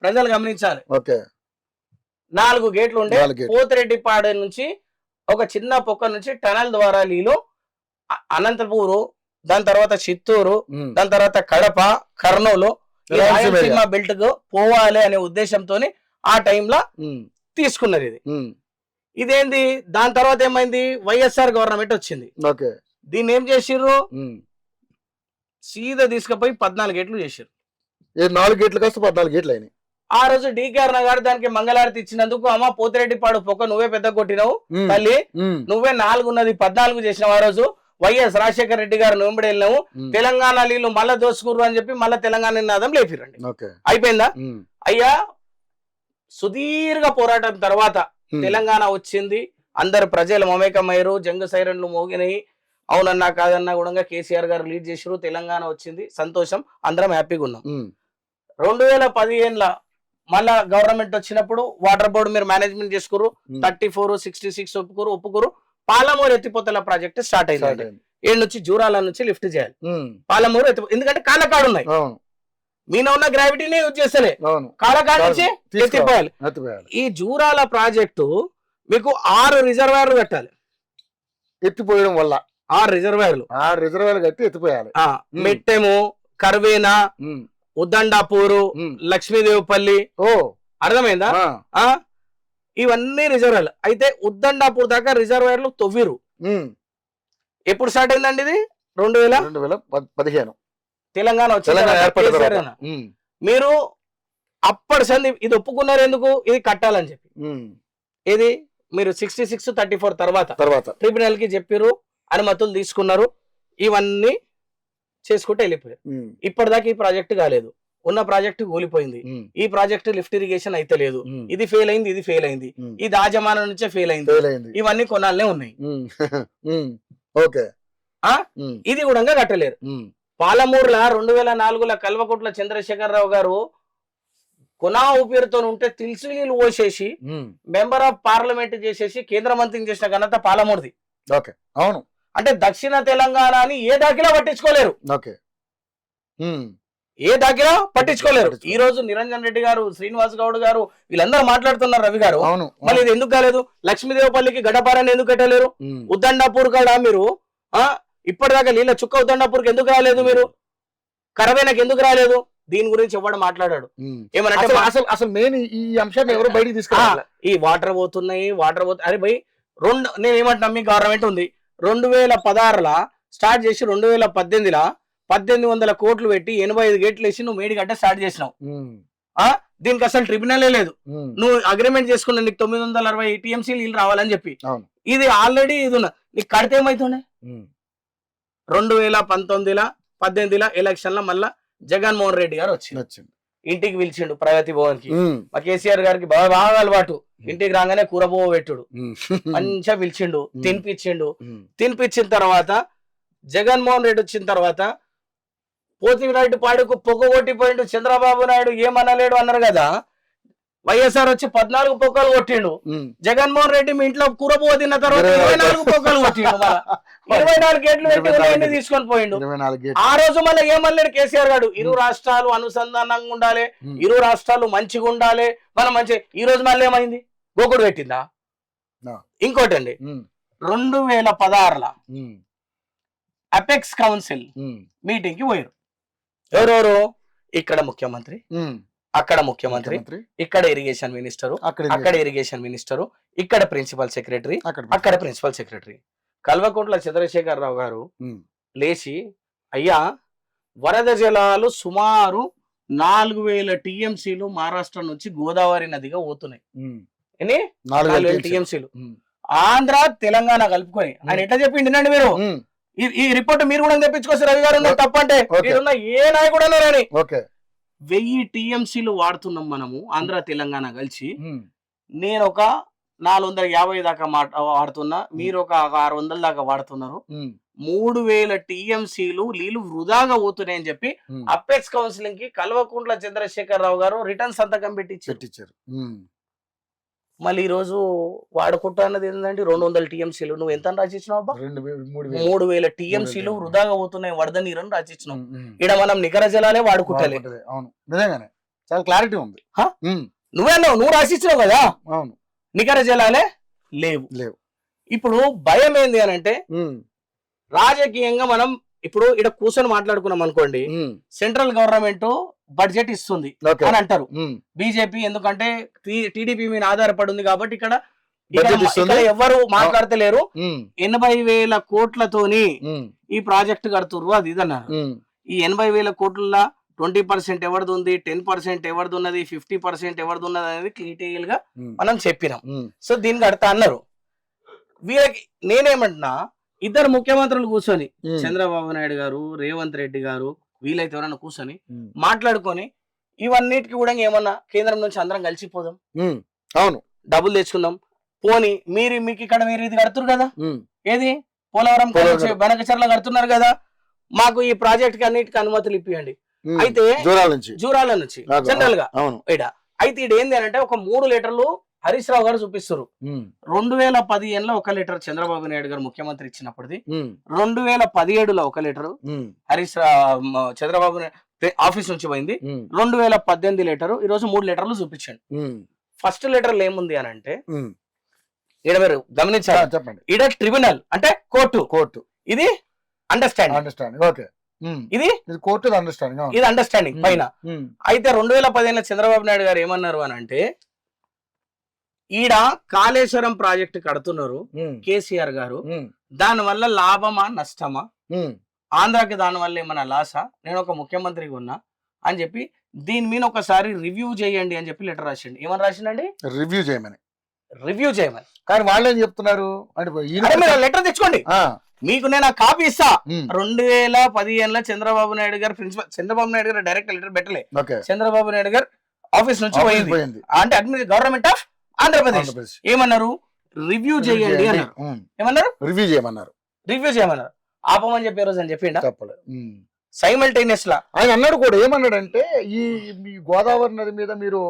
ప్రజలు గమనించాలి. 4 గేట్లు ఉండే. పోతిరెడ్డి పాడు నుంచి ఒక చిన్న పొక్క నుంచి టనల్ ద్వారా నీళ్ళు అనంతపూరు, దాని తర్వాత చిత్తూరు, దాని తర్వాత కడప, కర్నూలు, రాయలసీమ బెల్ట్ కు పోవాలి అనే ఉద్దేశంతో ఆ టైంలో తీసుకున్నది ఇది. ఇదేంది, దాని తర్వాత ఏమైంది, వైఎస్ఆర్ గవర్నమెంట్ వచ్చింది. దీన్ని ఏం చేసిర్రు, సీదా తీసుకుపోయి 14 గేట్లు చేసిర్రు. 4 గేట్లు కాస్త 14 గేట్లు అయినాయి. ఆ రోజు డీకేఆర్ గారు దానికి మంగళారతి ఇచ్చినందుకు, అమ్మ పోతిరెడ్డి పాడు పొక్క నువ్వే పెద్ద కొట్టినావు తల్లి, నువ్వే 4 ఉన్నది 14 చేసినావు. ఆ రోజు వైఎస్ రాజశేఖర రెడ్డి గారు వెంబడి వెళ్ళినావు, తెలంగాణ నీళ్ళు మళ్ళా దోసుకుర్రు అని చెప్పి మళ్ళా తెలంగాణ నినాదం లేపిరండి. అయిపోయిందా? అయ్యా సుదీర్ఘ పోరాటం తర్వాత తెలంగాణ వచ్చింది, అందరు ప్రజలు మమేకమయ్యారు, జంగు సైరన్లు మోగినాయి. అవునన్నా కాదన్నా కూడా కేసీఆర్ గారు లీడ్ చేసారు, తెలంగాణ వచ్చింది, సంతోషం, అందరం హ్యాపీగా ఉన్నాం. 2015 మళ్ళా గవర్నమెంట్ వచ్చినప్పుడు వాటర్ బోర్డు మీరు మేనేజ్మెంట్ చేసుకురు, 34, 66 ఒప్పుకోరు. పాలమూరు ఎత్తిపోతల ప్రాజెక్ట్ స్టార్ట్ అయింది. ఏడు నుంచి జూరాల నుంచి లిఫ్ట్ చేయాలి పాలమూరు ఎందుకంటే కాళ్ళకాడు ఉన్నాయి, మీన ఉన్న గ్రావిటీని యూజ్ చేస్తలే, కాళ్ళకాడు నుంచి ఎత్తిపోయాలి. ఈ జూరాల ప్రాజెక్టు మీకు 6 రిజర్వాయర్లు కట్టాలి. ఎత్తిపోయడం వల్ల 6 రిజర్వాయర్లు కట్టి ఎత్తిపోయాలి. మెట్టెము, కర్వేనా, ఉద్దండాపూరు, లక్ష్మీదేవిపల్లి, అర్థమైందా? ఇవన్నీ రిజర్వాయర్లు. అయితే ఉద్దండాపూర్ దాకా రిజర్వాయర్లు తవ్విరు. ఎప్పుడు స్టార్ట్ అయిందండి ఇది? 2015 తెలంగాణ వచ్చిన మీరు అప్పటి సంది ఇది ఒప్పుకున్నారు ఎందుకు? ఇది కట్టాలని చెప్పి. ఇది మీరు 66, 34 తర్వాత ట్రిబ్యునల్ కి చెప్పారు, అనుమతులు తీసుకున్నారు, ఇవన్నీ చేసుకుంటూ వెళ్ళిపోయారు. ఇప్పటిదాకా ఈ ప్రాజెక్ట్ కాలేదు, ఉన్న ప్రాజెక్టు కూలిపోయింది. ఈ ప్రాజెక్టు లిఫ్ట్ ఇరిగేషన్ అయితే లేదు, ఇది ఫెయిల్ అయింది, ఇది ఫెయిల్ అయింది, ఇది ఆజమానం నుంచే ఫెయిల్ అయింది, ఇవన్నీ కొనాలనే ఉన్నాయి. ఇది కూడా కట్టలేరు. పాలమూరులో 2004లో కల్వకుంట్ల చంద్రశేఖరరావు గారు కొనా ఊపిరితో ఉంటే తిల్సి నీళ్ళు పోసేసి మెంబర్ ఆఫ్ పార్లమెంట్ చేసేసి కేంద్ర మంత్రిని చేసిన ఘనత పాలమూరుది. అవును, అంటే దక్షిణ తెలంగాణని ఏ దాకిలా పట్టించుకోలేరు, ఈ రోజు నిరంజన్ రెడ్డి గారు, శ్రీనివాస్ గౌడ్ గారు వీళ్ళందరూ మాట్లాడుతున్నారు. రవి గారు మళ్ళీ ఇది ఎందుకు కాలేదు? లక్ష్మీదేవపల్లికి గడపారని ఎందుకు కట్టలేరు? ఉద్దండాపూర్ కాడ మీరు ఇప్పటిదాకా నీళ్ళ చుక్క ఉద్దండాపూర్కి ఎందుకు రాలేదు? మీరు కరవేనకి ఎందుకు రాలేదు? దీని గురించి ఎవడు మాట్లాడాడు? ఏమనంటే అసలు మెయిన్ ఈ అంశాన్ని ఎవరు బయటికి తీసుకురావాలి. ఈ వాటర్ పోతున్నాయి, అరే భయ్ నేను ఏమంటున్నా, మీ గవర్నమెంట్ ఉంది 2016లో స్టార్ట్ చేసి 2018లో 1800 కోట్లు పెట్టి 85 గేట్లు వేసి నువ్వు మేడిగడ్డ స్టార్ట్ చేసినావు. దీనికి అసలు ట్రిబ్యునలే లేదు. నువ్వు అగ్రిమెంట్ చేసుకున్నా నీకు 960 టీఎంసీ నీళ్ళు రావాలని చెప్పి. ఇది ఆల్రెడీ ఇది ఉన్నా నీకు కడితే ఏమైతుండే? 2019లో 18లో ఎలక్షన్ లో మళ్ళా జగన్మోహన్ రెడ్డి గారు వచ్చిండు, ఇంటికి పిలిచిండు ప్రగతి భవన్ కి. మా కేసీఆర్ గారికి బాగా అలవాటు, ఇంటికి రాగానే కూరబోవ పెట్టుడు, మంచిగా పిలిచిండు, తినిపించిన తర్వాత జగన్మోహన్ రెడ్డి వచ్చిన తర్వాత పోతిరెడ్డి పాడుకు పొగ కొట్టిపోయిండు, చంద్రబాబు నాయుడు ఏమనలేడు అన్నారు కదా. వైఎస్ఆర్ వచ్చి 14 పొక్కలు కొట్టిండు, జగన్మోహన్ రెడ్డి మీ ఇంట్లో కూరబోవ తిన్న తర్వాత 24 పొక్కలు కొట్టిండు, 24 గేట్లు పెట్టి తీసుకొని పోయిండు. ఆ రోజు మళ్ళీ ఏమనలేడు కేసీఆర్ గారు, ఇరు రాష్ట్రాలు అనుసంధానంగా ఉండాలి, ఇరు రాష్ట్రాలు మంచిగా ఉండాలి, మనం మంచి. ఈ రోజు మళ్ళీ ఏమైంది? గోకుడు పెట్టిందా? ఇంకోటండి, 2016లో అపెక్స్ కౌన్సిల్ మీటింగ్ కి పోయారు. ఎవరెవరు? ఇక్కడ ముఖ్యమంత్రి, అక్కడ ముఖ్యమంత్రి, ఇక్కడ ఇరిగేషన్ మినిస్టరు, అక్కడ ఇరిగేషన్ మినిస్టరు, ఇక్కడ ప్రిన్సిపల్ సెక్రటరీ, అక్కడ ప్రిన్సిపల్ సెక్రటరీ. కల్వకుంట్ల చంద్రశేఖరరావు గారు లేచి, అయ్యా వరద జలాలు సుమారు 4000 టీఎంసీలు మహారాష్ట్ర నుంచి గోదావరి నదిగా పోతున్నాయి. 4000 టీఎంసీలు ఆంధ్ర తెలంగాణ కలుపుకొని. ఆయన ఎట్లా చెప్పిండి మీరు? ఈ రిపోర్ట్ మీరు కూడా తెప్పించుకోవచ్చు, రవి గారు తప్పంటే ఏ నాయకుడు అన్నారని. 1000 టీఎంసీలు వాడుతున్నాం మనము ఆంధ్ర తెలంగాణ కలిసి. నేను ఒక 450 దాకా వాడుతున్నా, మీరు ఒక 600 దాకా వాడుతున్నారు. 3000 టీఎంసీలు నీళ్లు వృధాగా పోతున్నాయని చెప్పి అపెక్స్ కౌన్సిలింగ్ కి కల్వకుంట్ల చంద్రశేఖరరావు గారు రిటర్న్ సంతకం పెట్టించారు. మళ్ళీ ఈ రోజు వాడుకుంటా అన్నది ఏంటంటే 200 టీఎంసీలు. నువ్వు ఎంత రాసిచ్చినావు? 3000 టీఎంసీలు వృధాగా పోతున్నాయి వరద నీరని రాసిచ్చినావు. ఇక్కడ మనం నికర జలాలే వాడుకుంటాలి. చాలా క్లారిటీ ఉంది. నువ్వే అన్నావు, నువ్వు రాసిచ్చినావు కదా. నికర జలాలే లేవు. ఇప్పుడు భయం ఏంది అని అంటే, రాజకీయంగా మనం ఇప్పుడు ఇక్కడ కూర్చొని మాట్లాడుకున్నాం అనుకోండి, సెంట్రల్ గవర్నమెంట్ బడ్జెట్ ఇస్తుంది అని అంటారు బీజేపీ, ఎందుకంటే టీడీపీ మీద ఆధారపడి ఉంది కాబట్టి ఇక్కడ ఎవరు మాట్లాడతలేరు. 80,000 కోట్లతోని ఈ ప్రాజెక్ట్ కడుతుర్రు, అది ఇది అన్నారు. ఈ 80,000 కోట్ల 20% ఎవరిది ఉంది, 10% ఎవరిది ఉన్నది, 50% ఎవరిది ఉన్నది అనేది క్లియర్ గా మనం చెప్పినాం. సో దీనికి కడతా అన్నారు. వీళ్ళకి నేనేమంటున్నా, ఇద్దరు ముఖ్యమంత్రులు కూర్చొని, చంద్రబాబు నాయుడు గారు, రేవంత్ రెడ్డి గారు, వీలైతే ఎవరైనా కూర్చొని మాట్లాడుకొని ఇవన్నిటికి కూడా ఏమన్నా కేంద్రం నుంచి అందరం కలిసిపోదాం, అవును డబ్బులు తెచ్చుకుందాం. పోనీ మీకు ఇక్కడ మీరు ఇది కడుతున్నారు కదా, ఏది పోలవరం బనకచర్ల కడుతున్నారు కదా, మాకు ఈ ప్రాజెక్ట్ కి అన్నిటికీ అనుమతులు ఇప్పియండి. అయితే జూరాల నుంచి జనరల్ గా అయితే ఇది ఏంది అంటే, ఒక 3 లీటర్లు హరీష్ రావు గారు చూపిస్తారు. 2015లో 1 లీటర్ చంద్రబాబు నాయుడు గారు ముఖ్యమంత్రి ఇచ్చినప్పటిది, 2017లో 1 లీటరు హరీష్ చంద్రబాబు ఆఫీస్ నుంచి పోయింది, 2018 లీటరు, ఈ రోజు 3 లీటర్లు చూపించండి. ఫస్ట్ లీటర్లు ఏముంది అని అంటే, ఈడ మీరు గమనించాలి, చెప్పండి, ఈడ ట్రిబ్యునల్ అంటే కోర్టు, ఇది అండర్స్టాండింగ్, ఇది కోర్టు అండర్స్టాండింగ్, ఇది అండర్స్టాండింగ్ పైన. అయితే 2015లో చంద్రబాబు నాయుడు గారు ఏమన్నారు అని అంటే, ఈడ కాళేశ్వరం ప్రాజెక్టు కడుతున్నారు కేసీఆర్ గారు, దాని వల్ల లాభమా నష్టమా, ఆంధ్రాకి దాని వల్ల ఏమన్నా లాసా, నేను ఒక ముఖ్యమంత్రిగా ఉన్నా అని చెప్పి దీని మీద ఒకసారి రివ్యూ చేయండి అని చెప్పి లెటర్ రాసిండి. ఏమని రాసిండండి? రివ్యూ చేయమని. కానీ వాళ్ళు ఏం చెప్తున్నారు అంటే, లెటర్ తెచ్చుకోండి, మీకు నేను ఆ కాపీ ఇస్తా. 2015లో చంద్రబాబు నాయుడు గారు చంద్రబాబు నాయుడు గారు డైరెక్ట్ లెటర్ పెట్టలే, చంద్రబాబు నాయుడు గారు ఆఫీస్ నుంచి పోయింది. అంటే గవర్నమెంట్ ఆఫ్ ఆంధ్రప్రదేశ్ ఏమన్నారు? రివ్యూ చేయండి అన్నారు. ఏమన్నారు? రివ్యూ చేయమన్నారు. ఆపమని చెప్పే రోజు అని చెప్పిండా? సైమల్టేనియస్ లా ఆయన అన్నాడు కూడా. ఏమన్నాడంటే, ఈ గోదావరి నది మీద మీరు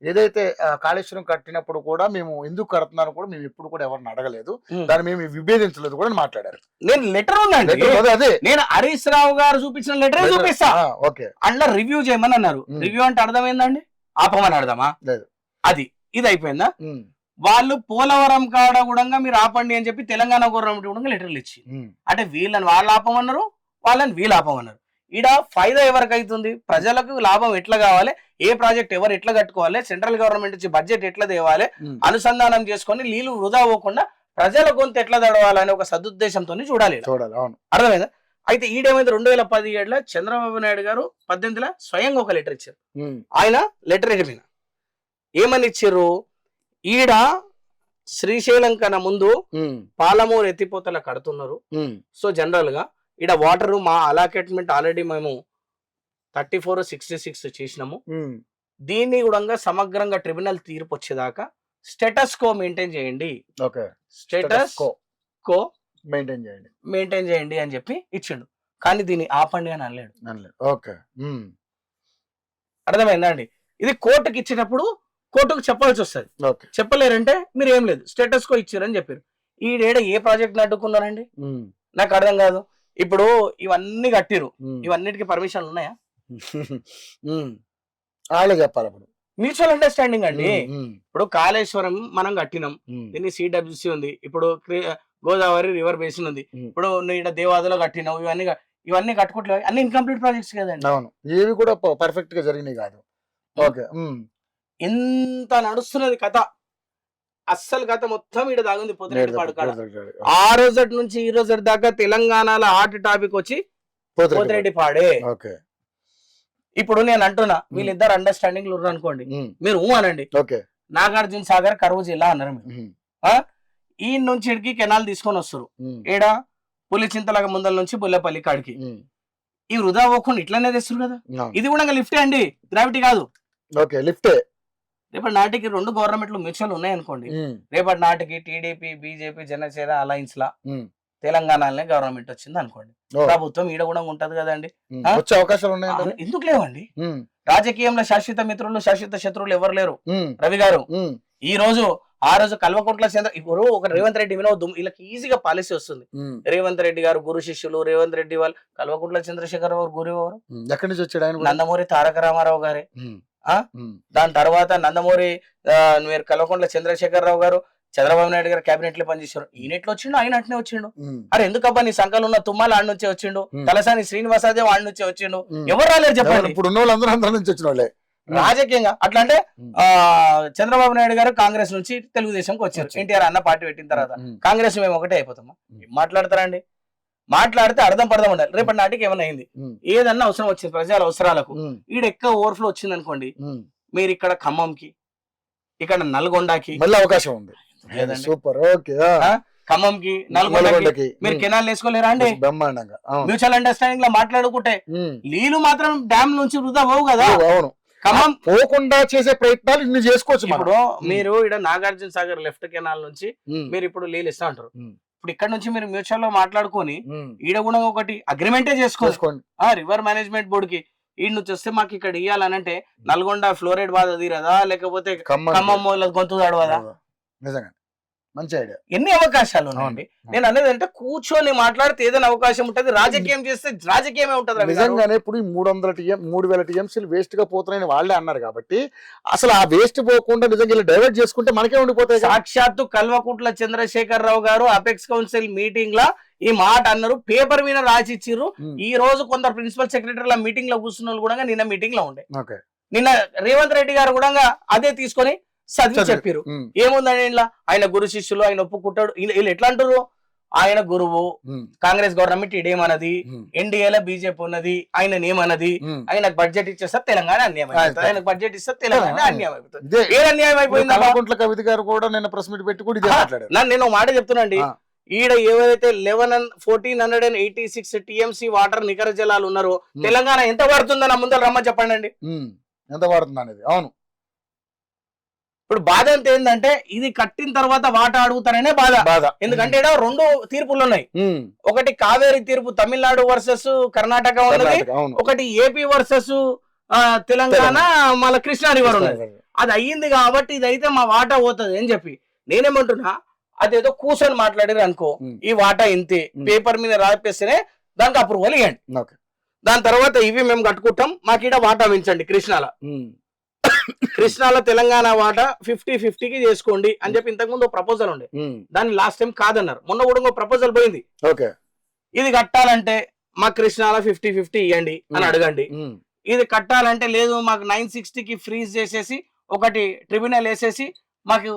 ఏదైతే కాళేశ్వరం కట్టినప్పుడు కూడా మేము ఎందుకు కడుతున్నారు కూడా మేము ఎప్పుడు కూడా ఎవరిని అడగలేదు, దాన్ని మేము విభేదించలేదు కూడా మాట్లాడారు. నేను లెటర్ ఉందండి, అదే నేను హరీష్ రావు గారు చూపించిన లెటర్ చూపిస్తా. అందులో రివ్యూ చేయమని అన్నారు. రివ్యూ అంటే అర్థం ఏందండి? ఆపమని అర్థమా? అది ఇది అయిపోయిందా? వాళ్ళు పోలవరం కాడ కూడా మీరు ఆపండి అని చెప్పి తెలంగాణ గవర్నమెంట్ కూడా లెటర్లు ఇచ్చి, అంటే వీళ్ళని వాళ్ళు ఆపమన్నారు, వాళ్ళని వీళ్ళు ఆపమన్నారు. ఈడ ఫైదా ఎవరికి అవుతుంది? ప్రజలకు లాభం ఎట్లా కావాలి, ఏ ప్రాజెక్ట్ ఎవరు ఎట్లా కట్టుకోవాలి, సెంట్రల్ గవర్నమెంట్ నుంచి బడ్జెట్ ఎట్లా తేవాలి, అనుసంధానం చేసుకొని నీళ్లు వృధా అవ్వకుండా ప్రజల గొంతు ఎట్లా తడవాలని ఒక సదుద్దేశంతో చూడాలి. అవును. అర్థమైందా? అయితే ఈడేమైంది 2017లో చంద్రబాబు నాయుడు గారు 18లో స్వయంగా ఒక లెటర్ ఇచ్చారు. ఆయన లెటర్ మీద ఏమని ఇచ్చారు? ఈడ శ్రీశైలం కన్నా ముందు పాలమూరు ఎత్తిపోతల కడుతున్నారు. సో జనరల్ గా ఈడ వాటర్ మా అలాకెట్మెంట్ ఆల్రెడీ మేము 3466 చేసినాము. దీన్ని కూడా సమగ్రంగా ట్రిబ్యునల్ తీర్పు వచ్చేదాకా స్టేటస్ కో మెయింటైన్ చేయండి, స్టేటస్ కో మెయింటైన్ చేయండి అని చెప్పి ఇచ్చిండు. కానీ దీన్ని ఆపండి అని అనలేడు. అర్థమైందా అండి? ఇది కోర్టుకి ఇచ్చినప్పుడు కోర్టుకు చెప్పాల్సి వస్తుంది. చెప్పలేరంటే మీరు ఏం లేదు స్టేటస్ కో ఇచ్చారని చెప్పారు. ఈడేడ ఏ ప్రాజెక్ట్ అడ్డుకున్నారండి? నాకు అర్థం కాదు. ఇప్పుడు ఇవన్నీ కట్టిరు, ఇవన్నిటికీ పర్మిషన్లు ఉన్నాయా? చెప్పాలి. అప్పుడు మ్యూచువల్ అండర్స్టాండింగ్ అండి. ఇప్పుడు కాళేశ్వరం మనం కట్టినాం, దీన్ని సిడబ్ల్యూసి ఉంది, ఇప్పుడు గోదావరి రివర్ బేసిన్ ఉంది, ఇప్పుడు ఇక్కడ దేవాదలో కట్టినావు, ఇవన్నీ కట్టుకోవట్లేదు, అన్ని ఇన్కంప్లీట్ ప్రాజెక్ట్స్ కదండి. అవును, ఏవి కూడా పర్ఫెక్ట్ గా జరిగినాయి కాదు. ఎంత నడుస్తున్నది కథ, అస్సలు కథ మొత్తం ఇక్కడ దాగుంది పోతిరెడ్డిపాడు కాడ. ఆ రోజు నుంచి ఈ రోజు దాకా తెలంగాణలో హాట్ టాపిక్ వచ్చి పోతిరెడ్డిపాడే. ఇప్పుడు నేను అంటున్నా, వీళ్ళిద్దరు అండర్స్టాండింగ్ ఉన్నారు అనుకోండి, మీరు అనండి. నాగార్జున సాగర్ కరువు జిల్లా అన్నారు మీరు. ఈ నుంచి ఇడికి కెనాల్ తీసుకొని వస్తారు, ఏడా పులిచింతలగ ముందల నుంచి బుల్లపల్లి కాడికి. ఈ వృధా పోకుండా ఇట్లానే తెస్తారు కదా. ఇది కూడా లిఫ్టే అండి, గ్రావిటీ కాదు. రేపటి నాటికి 2 గవర్నమెంట్లు మ్యూచువల్ ఉన్నాయి అనుకోండి, రేపటి నాటికి టీడీపీ, బీజేపీ, జనసేన అలయన్స్ లా తెలంగాణలోనే గవర్నమెంట్ వచ్చింది అనుకోండి, ప్రభుత్వం ఈడ కూడా ఉంటది కదండి. వచ్చే అవకాశాలు ఉన్నాయి. ఎందుకు లేవండి? రాజకీయంలో శాశ్వత మిత్రులు శాశ్వత శత్రువులు ఎవరు లేరు. రవి గారు ఈ రోజు ఆ రోజు కల్వకుంట్ల చంద్ర, ఇప్పుడు ఒక రేవంత్ రెడ్డి వినోద్, వీళ్ళకి ఈజీగా పాలసీ వస్తుంది. రేవంత్ రెడ్డి గారు గురు శిష్యులు, రేవంత్ రెడ్డి వాళ్ళు కల్వకుంట్ల చంద్రశేఖర్ రావు గురు ఎవరు? ఎక్కడి నుంచి వచ్చాడు ఆయన? నందమూరి తారక రామారావు గారే. దాని తర్వాత నందమూరి మీరు కల్వకుంట్ల చంద్రశేఖర్ రావు గారు చంద్రబాబు నాయుడు గారు క్యాబినెట్ లో పనిచేశారు. ఈయనెట్లో వచ్చిండు, ఆయన అట్నే వచ్చిండు. అరే ఎందుకబ్బా నీ సంఖ్యలో ఉన్న తుమ్మల ఆడి నుంచే వచ్చిండు, తలసాని శ్రీనివాసదేవ్ ఆడి నుంచే వచ్చిండు, ఎవరు రాలేదు చెప్పండి. ఇప్పుడు నుంచి వచ్చిన వాళ్ళే రాజకీయంగా. అట్లా అంటే చంద్రబాబు నాయుడు గారు కాంగ్రెస్ నుంచి తెలుగుదేశంకి వచ్చారు, ఎన్టీఆర్ అన్న పార్టీ పెట్టిన తర్వాత కాంగ్రెస్ మేము ఒకటే అయిపోతామా? మాట్లాడతారండి, మాట్లాడితే అర్థం పడదాం ఉండాలి. రేపటి నాటికి ఏమైనా అయింది, ఏదన్నా అవసరం వచ్చింది ప్రజల అవసరాలకు, ఈడ ఎక్కువ ఓవర్ఫ్లో వచ్చింది అనుకోండి, మీరు ఇక్కడ ఖమ్మంకి, ఇక్కడ నల్గొండకి మళ్ళీ అవకాశం ఉంది. సూపర్. ఖమ్మంకి, నల్గొండకి మీరు కెనాల్ వేసుకోలేరా అండి? మ్యూచువల్ అండర్స్టాండింగ్ లో మాట్లాడుకుంటే నీళ్లు మాత్రం డ్యామ్ నుంచి వృధా పోవు కదా. అవును, ఖమ్మం పోకుండా చేసే ప్రయత్నాలు ఇన్ని చేసుకోవచ్చు. ఇప్పుడు మీరు ఇక్కడ నాగార్జున సాగర్ లెఫ్ట్ కెనాల్ నుంచి మీరు ఇప్పుడు నీళ్ళు ఇస్తా అంటారు, ఇప్పుడు ఇక్కడ నుంచి మీరు మ్యూచువల్ లో మాట్లాడుకొని ఈడ కూడా ఒకటి అగ్రిమెంటే చేసుకోండి రివర్ మేనేజ్మెంట్ బోర్డు కి. ఈ నుంచి వస్తే మాకు ఇక్కడ ఇయ్యాలని అంటే నల్గొండ ఫ్లోరైడ్ బాధ తీరదా, లేకపోతే ఖమ్మం గొంతు తడవదా? నిజంగా మంచి ఐడియా. ఎన్ని అవకాశాలు ఉన్నాయండి. నేను అనేది అంటే కూర్చొని మాట్లాడితే ఏదైనా అవకాశం ఉంటది, రాజకీయం చేస్తే రాజకీయమే ఉంటది. నిజంగానే ఇప్పుడు 3,000 TMCలు వేస్ట్ గా పోతున్నాయని వాళ్ళే అన్నారు కాబట్టి అసలు ఆ వేస్ట్ పోకుండా నిజంగా డైవర్ట్ చేసుకుంటే మనకే ఉండిపోతాయి. సాక్షాత్తు కల్వకుంట్ల చంద్రశేఖర్ రావు గారు అపెక్స్ కౌన్సిల్ మీటింగ్ లా ఈ మాట అన్నారు, పేపర్ మీద రాసిచ్చిర్రు. ఈ రోజు కొందరు ప్రిన్సిపల్ సెక్రటరీల మీటింగ్ లో కూర్చున్న వాళ్ళు కూడా నిన్న మీటింగ్ లో ఉండే, నిన్న రేవంత్ రెడ్డి గారు కూడా అదే తీసుకొని చదివి చెప్పారు. ఏముందండి ఇంట్లో ఆయన గురు శిష్యులు, ఆయన ఒప్పుకుంటాడు. వీళ్ళు ఎట్లా అంటారు, ఆయన గురువు, కాంగ్రెస్ గవర్నమెంట్ ఇడేమన్నది, ఎన్డీఏలో బీజేపీ ఉన్నది, ఆయన ఏమన్నది, ఆయనకు బడ్జెట్ ఇచ్చేస్తా తెలంగాణ అన్యాయం అయిపోతుంది, ఆయనకు బడ్జెట్ ఇస్తే తెలంగాణ అన్యాయం అయిపోతుంది. ఏ అన్యాయం అయిపోయింది? కవిత గారు కూడా నిన్న ప్రెస్ మీట్ పెట్టి కూడా నేను మాట చెప్తున్నాండి, ఈడ ఎవరైతే 1486 TMC వాటర్ నికర జలాలు ఉన్నారో తెలంగాణ ఎంత పడుతుందో నా ముందర రమ్మని చెప్పండి అండి, ఎంత పడుతుంది అనేది. అవును, ఇప్పుడు బాధ ఎంత ఏంటంటే ఇది కట్టిన తర్వాత వాటా అడుగుతారనే బాధ. ఎందుకంటే 2 తీర్పులు ఉన్నాయి, ఒకటి కావేరీ తీర్పు తమిళనాడు వర్సెస్ కర్ణాటక ఉన్నది, ఒకటి ఏపీ వర్సెస్ తెలంగాణ మళ్ళీ కృష్ణా రివర్ ఉన్నది. అది అయ్యింది కాబట్టి ఇది అయితే మా వాటా పోతుంది అని చెప్పి నేనేమంటున్నా, అదేదో కూర్చొని మాట్లాడారు అనుకో, ఈ వాటా ఇంతే పేపర్ మీద రాపేస్తేనే దానికి అప్రూవల్ ఇవ్వండి, దాని తర్వాత ఇవి మేము కట్టుకుంటాం, మాకు ఇక్కడ వాటా పెంచండి కృష్ణాలో తెలంగాణ వాటా 50-50కి చేసుకోండి అని చెప్పి ఇంతకుముందు ప్రపోజల్ ఉండే, దాన్ని లాస్ట్ టైం కాదన్నారు, మొన్న కూడా ప్రపోజల్ పోయింది. ఇది కట్టాలంటే మాకు కృష్ణాలో 50-50 ఇవ్వండి అని అడగండి, ఇది కట్టాలంటే లేదు మాకు 960కి ఫ్రీజ్ చేసేసి ఒకటి ట్రిబ్యునల్ వేసేసి మాకు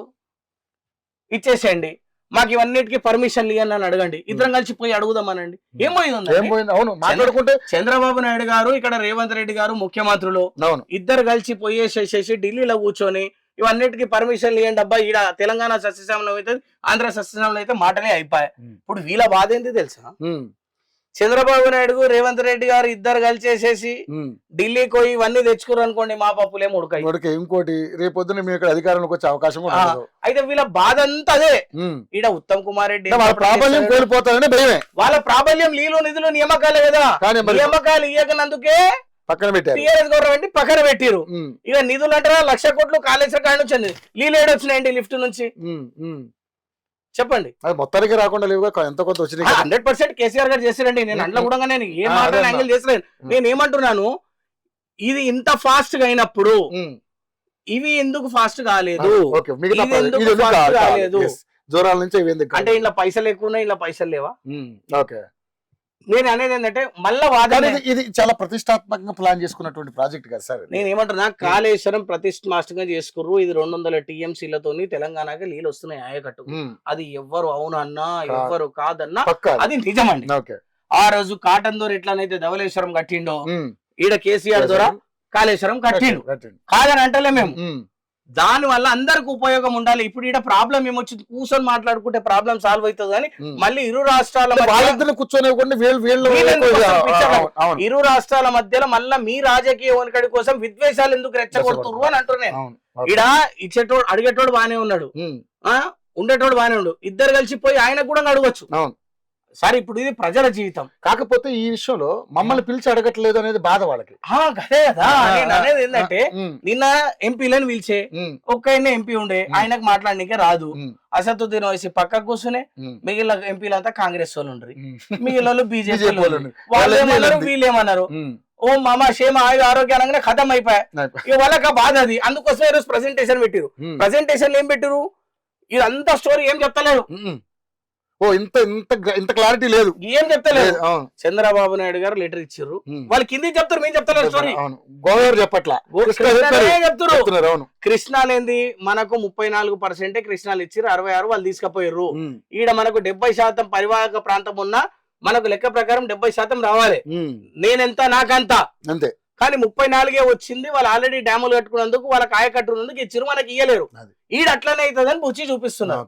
ఇచ్చేసేయండి మాకు ఇవన్నిటికీ పర్మిషన్ ఇవ్వండి అని అడగండి, ఇద్దరం కలిసి పోయి అడుగుదామనండి. ఏం పోయింది? అవును మాట్లాడుకుంటే చంద్రబాబు నాయుడు గారు ఇక్కడ రేవంత్ రెడ్డి గారు ముఖ్యమంత్రులు ఇద్దరు కలిసి పోయేసేసేసి ఢిల్లీలో కూర్చొని ఇవన్నిటికీ పర్మిషన్ ఇవ్వండి అబ్బా, ఈడ తెలంగాణ సస్యశ్యామలం అయితే ఆంధ్ర సస్యశ్యామలం అయితే మాటలే అయిపోయాయి. ఇప్పుడు వీళ్ళ బాధ ఏంటి తెలుసా? చంద్రబాబు నాయుడు రేవంత్ రెడ్డి గారు ఇద్దరు కలిసేసేసి ఢిల్లీకి పోయి ఇవన్నీ తెచ్చుకోరు అనుకోండి, మా పప్పులేం ఉడకాయి. ఇంకోటి రేపొద్దున మీ ఇక్కడ అధికారంలోకి వచ్చే అవకాశం అయితే వీళ్ళ బాధ అంతా అదే. ఈడ ఉత్తమ్ కుమార్ రెడ్డి ప్రాబల్యం కోల్పోతారని భయమే. వాళ్ళ ప్రాబల్యం నీళ్లు నిధులు నియామకాలే కదా, నియామకాలు ఇయ్యకనందుకే పక్కన పెట్టారు, టీఆర్ఎస్ గవర్నమెంట్ పక్కన పెట్టిరు. ఇక నిధులు అంటారా 1,00,000 కోట్లు కాళేశ్వరం కాడ నుంచి నీళ్ళు ఏడొచ్చినాయండి లిఫ్ట్ నుంచి చెప్పండి. అది మొత్తానికి రాకుండా లేవు, ఎంత కొంత వచ్చినాయి. 100% కేసీఆర్ గారు చేశారండి. నేను అంట్లో కూడా నేను ఏ మాట యాంగిల్ చేసలేను. నేను ఏమంటున్నాను, ఇది ఇంత ఫాస్ట్ గా అయినప్పుడు ఇవి ఎందుకు ఫాస్ట్ కాలేదు, జోరాల నుంచి అంటే ఇలా పైసలు ఎక్కువ ఉన్నాయి, ఇలా పైసలు లేవా? నేను అనేది ఏంటంటే మళ్ళా వాదన, ఇది చాలా ప్రతిష్టాత్మకంగా ప్లాన్ చేసుకున్నటువంటి ప్రాజెక్ట్ కదా సార్. నేను ఏమంటున్నా, కాళేశ్వరం ప్రతిష్టాత్మకంగా చేసుకుర్రు. ఇది 200 TMCలతోని తెలంగాణకి నీళ్ళు వస్తున్నాయి ఆయకట్టు. అది ఎవ్వరు అవునన్నా ఎవ్వరు కాదన్నా అది నిజమండి. ఆ రోజు కాటన్ దోర ఎట్లానైతే ధవళేశ్వరం కట్టిండో, ఈడ కేసీఆర్ ద్వారా కాళేశ్వరం కట్టిండు, కాదని అంటలే మేము. దాని వల్ల అందరికి ఉపయోగం ఉండాలి. ఇప్పుడు ఇక్కడ ప్రాబ్లం ఏమొచ్చింది, కూర్చొని మాట్లాడుకుంటే ప్రాబ్లం సాల్వ్ అవుతుంది కానీ మళ్ళీ ఇరు రాష్ట్రాల ఇరు రాష్ట్రాల మధ్యలో మళ్ళీ మీ రాజకీయ వనకడి కోసం విద్వేషాలు ఎందుకు రెచ్చగొడుతుర్రు అని అంటున్నాను. ఈడ ఇచ్చేటోడు అడిగేటోడు బానే ఉన్నాడు, ఉండేటోడు బానే ఉండు, ఇద్దరు కలిసి పోయి ఆయనకు కూడా అడగొచ్చు. సరే ఇప్పుడు ఇది ప్రజల జీవితం. కాకపోతే ఈ విషయంలో మమ్మల్ని పిలిచి అడగట్లేదు అనేది బాధ వాళ్ళకి. అదే కదా నేను అనేది ఏంటంటే, నిన్న ఎంపీలను పిలిచే ఒక్కనే ఎంపీ ఉండే, ఆయనకు మాట్లాడడానికి రాదు. అసదుద్దీన్ ఓవైసీ పక్కకు కూర్చునే మిగిలిన ఎంపీలంతా కాంగ్రెస్ వాళ్ళు ఉండ్రి, మిగిలిన వాళ్ళు బీజేపీ వాళ్ళు ఏమన్నారు, వీళ్ళేమన్నారు, ఓ మామ క్షేమ ఆరోగ్య అనగానే ఖతం అయిపోయా. ఇక వాళ్ళకి బాధ అది. అందుకోసం ఈరోజు ప్రెజెంటేషన్ పెట్టిరు. ప్రెజెంటేషన్ ఏం పెట్టిరు, ఇదంతా స్టోరీ ఏం చెప్తలేరు. ఇంత క్లారిటీ లేదు, ఏం చెప్తలేదు. చంద్రబాబు నాయుడు గారు లెటర్ ఇచ్చారు, వాళ్ళు కింది చెప్తారు, మేము చెప్తలేదు స్టోరీ. గోదావరి చెప్పట్లా, చెప్తారు. కృష్ణాలు ఏంది, మనకు 34% కృష్ణాలు ఇచ్చారు, 66 వాళ్ళు తీసుకుపోయారు. ఈడ మనకు 70% పరివాహక ప్రాంతం ఉన్నా మనకు లెక్క ప్రకారం 70% రావాలి. నేనెంత నాకంత అంతే, కానీ 34 వచ్చింది. వాళ్ళు ఆల్రెడీ డ్యాములు కట్టుకున్నందుకు, వాళ్ళకి ఆయ కట్టుకున్నందుకు ఇచ్చారు, మనకి ఇయ్యలేరు. ఈడ అట్లనే అవుతుందని బుచ్చి చూపిస్తున్నారు.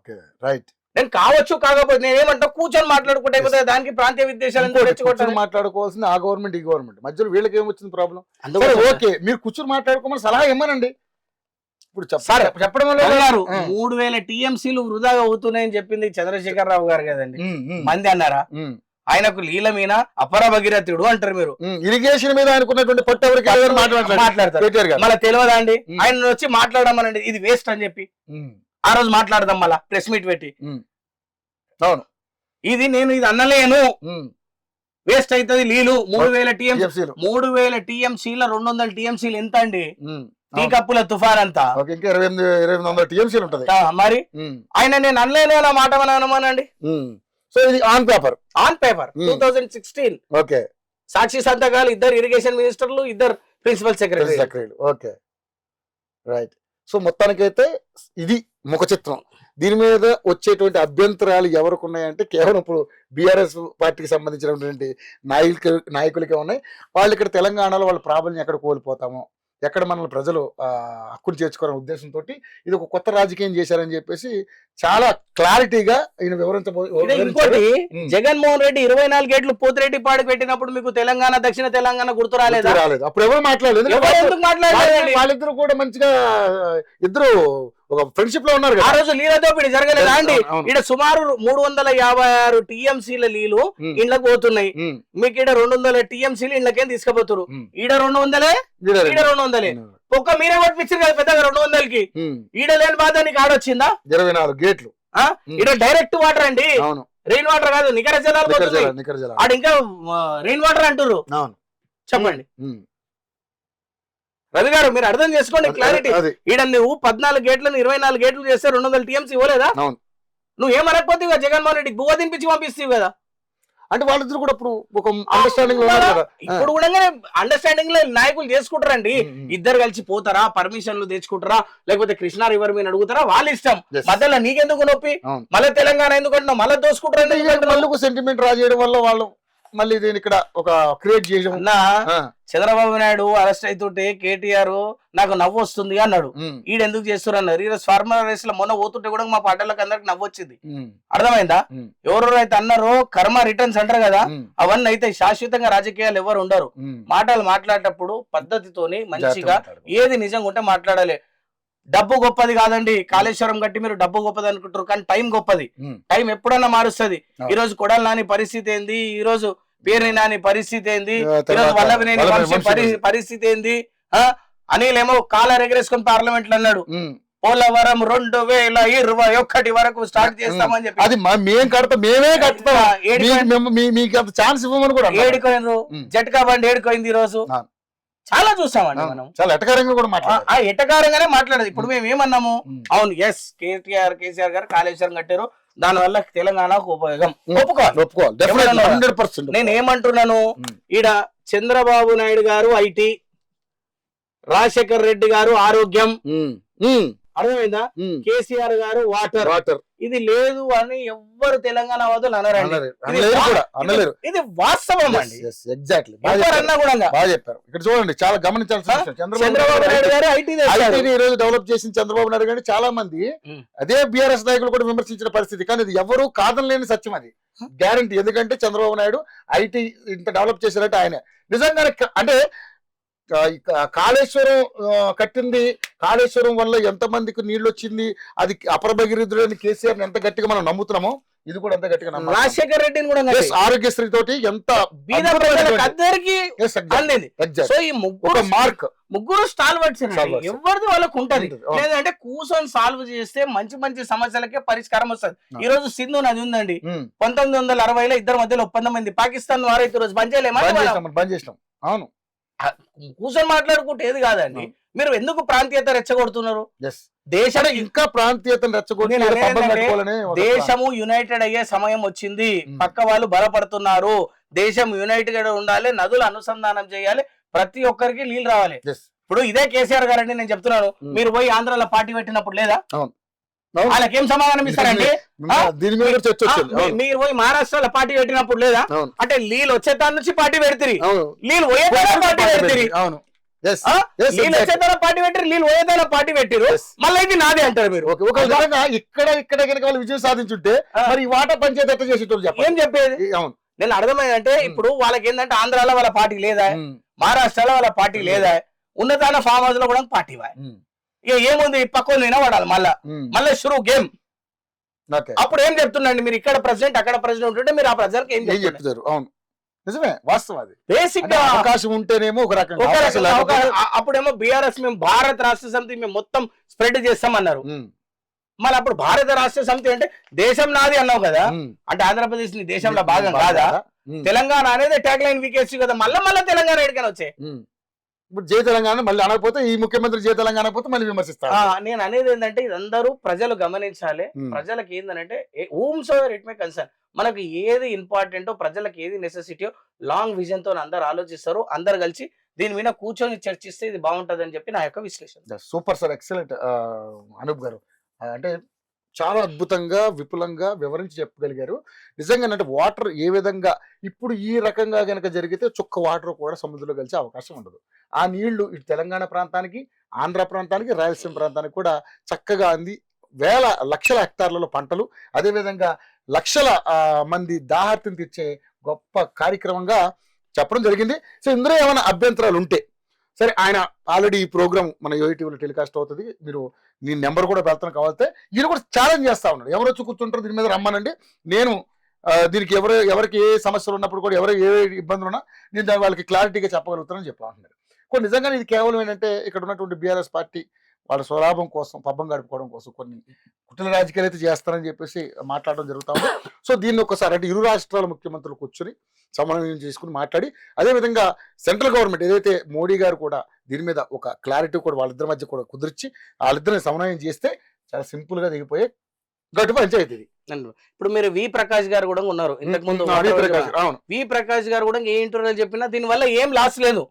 నేను కావచ్చు, కాకపోతే నేనేమంటా కూర్చొని మాట్లాడుకుంటే దానికి ప్రాంతీయ విద్వేషాలు మాట్లాడుకోవాల్సింది ఆ గవర్నమెంట్ ఈ గవర్నమెంట్ మధ్యలో వీళ్ళకి ఏమొచ్చింది ప్రాబ్లం. ఓకే, మీరు కూర్చొని మాట్లాడుకోమని సలహా ఇమ్మనండి. ఇప్పుడు చెప్పడం వల్ల 3000 TMCలు వృధాగా అవుతున్నాయని చెప్పింది చంద్రశేఖర్ రావు గారు కదండి, మంది అన్నారా? ఆయనకు లీల మీద అపర భగీరథుడు అంటారు మీరు. ఇరిగేషన్ మీద అనుకున్నటువంటి పట్టు ఎవరికి మాట్లాడతారు, మళ్ళీ తెలియదా అండి? ఆయన వచ్చి మాట్లాడమనండి, ఇది వేస్ట్ అని చెప్పి ఆ రోజు మాట్లాడదాం, మళ్ళా ప్రెస్ మీట్ పెట్టి. అవును, ఇది నేను ఇది అనలేను, వేస్ట్ అవుతుంది నీళ్ళు. 3000 TMCల 200 TMCలు ఎంత అండి? టీ కప్పుల తుఫాన్ అంతా 2800 TMCలు ఉంటది మరి. ఆయన నేను అనలేను అలా మాట అనమానండి. సో ఇది ఆన్ పేపర్ 2016. ఓకే, సాక్షి సంతకాలు, ఇద్దరు ఇరిగేషన్ మినిస్టర్లు, ఇద్దరు principal secretary. Okay right. So మొత్తానికైతే ఇది ముఖ చిత్రం. దీని మీద వచ్చేటువంటి అభ్యంతరాలు ఎవరికి ఉన్నాయంటే కేవలం ఇప్పుడు బీఆర్ఎస్ పార్టీకి సంబంధించినటువంటి నాయకులకే ఉన్నాయి. వాళ్ళు ఇక్కడ తెలంగాణలో వాళ్ళ ప్రాబ్లం ఎక్కడ కోల్పోతామో, ఎక్కడ మనల్ని ప్రజలు హక్కును చేర్చుకోవాలనే ఉద్దేశంతో ఇది ఒక కొత్త రాజకీయం చేశారని చెప్పేసి చాలా క్లారిటీగా ఈయన ఇంకోటి, జగన్మోహన్ రెడ్డి 24 గేట్లు పోతిరెడ్డి పాడికి పెట్టినప్పుడు మీకు తెలంగాణ దక్షిణ తెలంగాణ గుర్తు రాలేదు. అప్పుడు ఎవరు మాట్లాడలేదు. వాళ్ళిద్దరు కూడా మంచిగా ఇద్దరు ఒక ఫ్రెండ్షిప్ లో ఉన్నారు. ఆ రోజు నీళ్ళ దోపిడీ జరగలేదా అండి? ఇక్కడ సుమారు 356 TMCల నీళ్లు ఇండ్లకు పోతున్నాయి. మీకు ఇక్కడ 200 TMCలు ఇండ్లకేం తీసుకుపోతారు. ఈడ 200, ఈడ 200. ఒక్క మీరే పట్టించారు కదా పెద్దగా 200కి. ఈడ లేని బాధ నీకు ఆడొచ్చిందా? 24 గేట్లు. ఇక్కడ డైరెక్ట్ వాటర్ అండి, రెయిన్ వాటర్ కాదు, నికర జలాలు పోతుంది. ఆడ ఇంకా రెయిన్ వాటర్ అంటారు. చెప్పండి రవి గారు, మీరు అర్థం చేసుకోండి క్లారిటీ. ఈడ నువ్వు 14 గేట్లను 24 గేట్లు చేస్తే 200 TMC ఇవ్వలేదా? నువ్వు ఏమనకపోతే జగన్మోహన్ రెడ్డికి బువ్వ తినిపించి పంపిస్తావు కదా. అంటే వాళ్ళిద్దరు కూడా ఇప్పుడు ఒక అండర్స్టాండింగ్ లో ఉన్నారు కదా. ఇప్పుడు కూడా అండర్స్టాండింగ్ లో నాయకులు చేసుకుంటారండి. ఇద్దరు కలిసి పోతారా, పర్మిషన్లు తెచ్చుకుంటారా, లేకపోతే కృష్ణా రివర్ మీద అడుగుతారా, వాళ్ళ ఇష్టం. మధ్యలో నీకెందుకు నొప్పి? మళ్ళీ తెలంగాణ ఎందుకంటే మళ్ళీ దోసుకుంటారు. మళ్ళీ ఒక సెంటిమెంట్ రా చేయడం వల్ల వాళ్ళు మళ్ళీ దీని ఇక్కడ ఒక క్రియేట్ చేయడం. అన్నా చంద్రబాబు నాయుడు అరెస్ట్ అవుతుంటే కేటీఆర్ నాకు నవ్వు వస్తుంది అన్నాడు. ఈడెందుకు చేస్తారు అన్నారు. ఈరోజు ఫార్మర్ రేస్ లో మొన్న పోతుంటే కూడా మా పాటలకు అందరికి నవ్వు వచ్చింది. అర్థమైందా? ఎవరెవరైతే అన్నారో కర్మ రిటర్న్స్ అంటారు కదా, అవన్నీ అయితే శాశ్వతంగా రాజకీయాలు ఎవరు ఉండరు. మాటలు మాట్లాడేటప్పుడు పద్ధతితోని మంచిగా ఏది నిజంగా ఉంటే మాట్లాడాలి. డబ్బు గొప్పది కాదండి. కాళేశ్వరం కట్టి మీరు డబ్బు గొప్పది అనుకుంటారు, కానీ టైం గొప్పది. టైం ఎప్పుడన్నా మారుస్తుంది. ఈ రోజు కొడాలి నాని పరిస్థితి ఏంది, ఈ రోజు పేర్ని నాని పరిస్థితి ఏంది, ఈ రోజు వల్లభనేని వంశీ పరిస్థితి ఏంది. అనిల్ ఏమో కాలర్ ఎగరేసుకొని పార్లమెంట్ లో అన్నాడు పోలవరం 2021 వరకు స్టార్ట్ చేస్తామని చెప్పి. అది మేము కడతాం, మేమే కడతాం, మీకు ఛాన్స్ ఇవ్వమని కూడా. ఏడుకోయినరు జట్కా బండి ఏడుకోయింది. ఈ రోజు చాలా చూసామండి మనం. చాలా ఎటకారంగా కూడా మాట్లాడారు. ఎటకారంగానే మాట్లాడదు. ఇప్పుడు మేము ఏమన్నాము, అవును ఎస్ కేసీఆర్ గారు కాళేశ్వరం కట్టారు, దాని వల్ల తెలంగాణకు ఉపయోగం, ఒప్పుకోవాలి. నేను ఏమంటున్నాను, ఈడ చంద్రబాబు నాయుడు గారు ఐటీ, రాజశేఖర్ రెడ్డి గారు ఆరోగ్యం, అర్థమైందా, కేసీఆర్ గారు వాటర్, ఇది లేదు అని ఎవ్వరు తెలంగాణ వాదులు అనరండి. ఇది వాస్తవం అండి. ఎగ్జాక్ట్లీ అన్నా కూడా బాగా చెప్పారు. ఇక్కడ చూడండి, చాలా గమనించాల్సిన చంద్రబాబు నాయుడు గారు ఐటీ ఈ రోజు డెవలప్ చేసిన చంద్రబాబు నాయుడు గారు చాలా మంది అదే బీఆర్ఎస్ నాయకులు కూడా విమర్శించిన పరిస్థితి. కానీ ఇది ఎవరు కాదనలేని సత్యం, అది గ్యారంటీ. ఎందుకంటే చంద్రబాబు నాయుడు ఐటీ ఇంత డెవలప్ చేశారంటే ఆయన నిజంగానే. అంటే కాళేశ్వరం కట్టింది, కాళేశ్వరం వల్ల ఎంత మందికి నీళ్లు వచ్చింది, అది అపరభగీరథుడు అని కేసీఆర్ ఎంత గట్టిగా మనం నమ్ముతున్నామో, ఇది కూడా అంత గట్టిగా నమ్మాలి. రాజశేఖర్ రెడ్డిని కూడా ఆరోగ్యశ్రీ తోటి ఎంత ముగ్గురు స్టాల్వర్డ్స్, ఎవరిది వాళ్ళకు ఉంటది. లేదంటే కూర్చొని సాల్వ్ చేస్తే మంచి మంచి సమస్యలకే పరిష్కారం వస్తుంది. ఈ రోజు సింధు నది ఉందండి, 1960లో ఇద్దరు మధ్యలో ఒప్పందం అయింది. పాకిస్తాన్ వారైతే రోజు బంద్ చేయలేమా? బంద్ చేసినాం. అవును, కూర్చొని మాట్లాడుకుంటే ఏది కాదండి. మీరు ఎందుకు ప్రాంతీయత రెచ్చగొడుతున్నారు? దేశం ఇంకా ప్రాంతీయతను రెచ్చగొట్టి దేశము యునైటెడ్ అయ్యే సమయం వచ్చింది. పక్క వాళ్ళు బలపడుతున్నారు. దేశం యునైటెడ్ ఉండాలి, నదులు అనుసంధానం చేయాలి, ప్రతి ఒక్కరికి నీళ్ళు రావాలి. ఇప్పుడు ఇదే కేసీఆర్ గారండి, నేను చెప్తున్నాను, మీరు పోయి ఆంధ్రాలో పార్టీ పెట్టినప్పుడు లేదా, వాళ్ళకేం సమాధానం ఇస్తారండి? మీరు పోయి మహారాష్ట్రలో పార్టీ పెట్టినప్పుడు లేదా, అంటే నీళ్ళు వచ్చేదాని నుంచి పార్టీ పెడతారు, నీళ్ళు పోయేదాన పార్టీ పెడతారు, నీళ్ళు వచ్చేదాన పార్టీ పెట్టారు, నీళ్ళు పోయేదాన పార్టీ పెట్టారు, మళ్ళీ ఇది నాదే అంటారు. మీరు ఇక్కడ కనుక వాళ్ళు విజయం సాధించుంటే మరి వాటా పంచాయతీ ఎట్లా చేసేటోళ్ళు ఏం చెప్పేది? నేను అర్థమైందంటే ఇప్పుడు వాళ్ళకి ఏంటంటే ఆంధ్రాలో వాళ్ళ పార్టీ లేదా, మహారాష్ట్రలో వాళ్ళ పార్టీ లేదా, ఉన్నదాన ఫామ్ హౌస్ లో కూడా పార్టీ ఇక ఏముంది, పక్కన వినబడాలి. మళ్ళీ షురూ గేమ్. అప్పుడు ఏం చెప్తుండండి, మీరు ఇక్కడ ప్రెసిడెంట్ అక్కడ ప్రెసిడెంట్ ఉంటే మీరు ఆ ప్రజలకు ఏం చెప్తారు? అవును, నిజమే, వాస్తవం. అది బేసిక్ గా అవకాశం ఉంటేనేమో ఒక రకంగా, అప్పుడేమో బీఆర్ఎస్ మేము భారత రాష్ట్ర సమితి మేము మొత్తం స్ప్రెడ్ చేస్తామన్నారు. మళ్ళీ అప్పుడు భారత రాష్ట్ర సమితి అంటే దేశం నాది అన్నావు కదా, అంటే ఆంధ్రప్రదేశ్ నీ దేశంలో భాగం కాదా? తెలంగాణ అనేది ట్యాగ్ లైన్ వీకేసి కదా, మళ్ళీ తెలంగాణ ఎక్కడికైనా వచ్చాయి. ఇప్పుడు జయ తెలంగాణ మళ్ళీ అనకపోతే, ఈ ముఖ్యమంత్రి జయ తెలంగాణ పోతే మళ్ళీ విమర్శిస్తారు. నేను అనేది ఏంటంటే ఇదందరూ ప్రజలు గమనించాలి. ప్రజలకు ఏంటంటే హూమ్స్ ఎవర్ ఇట్ మే కన్సర్న్, మనకు ఏది ఇంపార్టెంటో, ప్రజలకు ఏది నెసెసిటీయో లాంగ్ విజన్ తో అందరు ఆలోచిస్తారు. అందరు కలిసి దీని మీద కూర్చొని చర్చిస్తే ఇది బాగుంటది అని చెప్పి నా యొక్క విశ్లేషణ. సూపర్ సార్, ఎక్సలెంట్ అనూప్ గారు. అంటే చాలా అద్భుతంగా విపులంగా వివరించి చెప్పగలిగారు. నిజంగా అంటే వాటర్ ఏ విధంగా ఇప్పుడు ఈ రకంగా గనక జరిగితే చుక్క వాటర్ కూడా సముద్రంలో కలిసే అవకాశం ఉండదు. ఆ నీళ్లు ఇటు తెలంగాణ ప్రాంతానికి, ఆంధ్ర ప్రాంతానికి, రాయలసీమ ప్రాంతానికి కూడా చక్కగా అంది. లక్షల హెక్టార్లలో పంటలు, అదేవిధంగా లక్షల మంది దాహార్తిని తీర్చే గొప్ప కార్యక్రమంగా చెప్పడం జరిగింది. సో ఇందులో ఏమైనా అభ్యంతరాలు ఉంటే సరే, ఆయన ఆల్రెడీ ఈ ప్రోగ్రామ్ మన యూటీవీలో టెలికాస్ట్ అవుతుంది, మీరు నీ నెంబర్ కూడా వెళ్తాను కావాలితే. ఈయన కూడా ఛాలెంజ్ చేస్తా ఉన్నాడు, ఎవరు వచ్చి కూర్చుంటారు దీని మీద రమ్మనండి, నేను దీనికి ఎవరికి ఏ సమస్యలు ఉన్నప్పుడు కూడా, ఎవరు ఏ ఇబ్బందులు ఉన్నా నేను దాని వాళ్ళకి క్లారిటీగా చెప్పగలుగుతానని చెప్పాలంటున్నారు. కొన్ని నిజంగానే ఇది కేవలం ఏంటంటే ఇక్కడ ఉన్నటువంటి బీఆర్ఎస్ పార్టీ వాళ్ళ స్వలాభం కోసం, పబ్బం గడుపుకోవడం కోసం కొన్ని కుట్ల రాజకీయాలు అయితే చేస్తారని చెప్పేసి మాట్లాడడం జరుగుతూ ఉంది. సో దీన్ని ఒకసారి అంటే ఇరు రాష్ట్రాల ముఖ్యమంత్రులు కూర్చొని సమన్వయం చేసుకుని మాట్లాడి, అదేవిధంగా సెంట్రల్ గవర్నమెంట్ ఏదైతే మోడీ గారు కూడా దీని మీద ఒక క్లారిటీ కూడా వాళ్ళిద్దరి మధ్య కూడా కుదిర్చి వాళ్ళిద్దరిని సమన్వయం చేస్తే చాలా సింపుల్గా దిగిపోయే గట్టు పంచాయతీ ఇది. ఇప్పుడు మీరు వి ప్రకాష్ గారు కూడా ఉన్నారు ఇంతకు ముందు అవును. వి ప్రకాష్ గారు కూడా ఏ ఇంటర్వ్యూలో చెప్పినా దీని వల్ల ఏం లాస్ లేదు,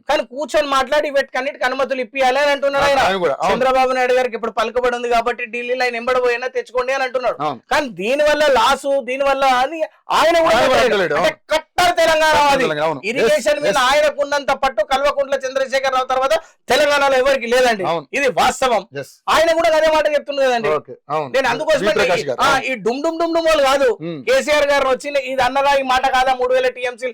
కానీ కూర్చొని మాట్లాడి వీటికన్నిటికి అనుమతులు ఇప్పియాలి అని అంటున్నాడు ఆయన. ఆయన కూడా, అవును. చంద్రబాబు నాయుడు గారికి ఇప్పుడు పలుకబడి ఉంది కాబట్టి ఢిల్లీలో ఆయన ఎంబడిపోయినా తెచ్చుకోండి అని అంటున్నాడు. అవును. కానీ దీని వల్ల లాసు, దీని వల్ల అని ఆయన కూడా ఆయన కూడా చెప్పలేడు. అంటలేడు. అంటే కట్టర్ తెలంగాణ అది. అవును. ఇరిగేషన్ మీద Yes, yes. ఆయనకు ఉన్నంత పట్టు కల్వకుంట్ల చంద్రశేఖర్ రావు తర్వాత తెలంగాణలో ఎవరికి లేదండి. అవును. ఇది వాస్తవం. Yes. ఆయన కూడా అదే మాట చెప్తుంది కదండి. Okay, అవును. నేను అందుకోసం వి ప్రకాష్ గారు, ఈ డుమ్ డుమ్ డుమ్ డుమ్ వాళ్ళు కాదు, కేసీఆర్ గారు వచ్చి ఇది అన్నదా ఈ మాట కాదా 3000 టీఎంసీ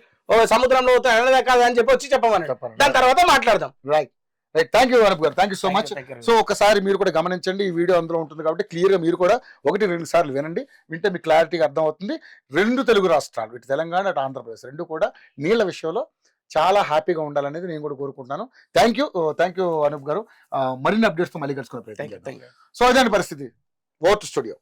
సముద్రంలో అవుతాయి అన్నదా కాదా అని చెప్పి వచ్చి చెప్పమని, దాని తర్వాత మాట్లాడదాం. Right right. Thank you Anoop గారు, thank you so much. So ఒకసారి మీరు కూడా గమనించండి, ఈ వీడియో అందులో ఉంటుంది కాబట్టి క్లియర్ గా మీరు కూడా 1-2 సార్లు వినండి. వింటే మీకు క్లారిటీగా అర్థం అవుతుంది. 2 తెలుగు రాష్ట్రాలు, ఇటు తెలంగాణ అటు ఆంధ్రప్రదేశ్, 2 కూడా నీళ్ళ విషయంలో చాలా హ్యాపీగా ఉండాలనేది నేను కూడా కోరుకుంటున్నాను. థ్యాంక్ యూ అనూప్ గారు. మరిన్ని అప్డేట్స్ తో మళ్ళీ కలుసుకునే ప్రయత్నం చేద్దాం. సో అదే పరిస్థితి. Over to studio.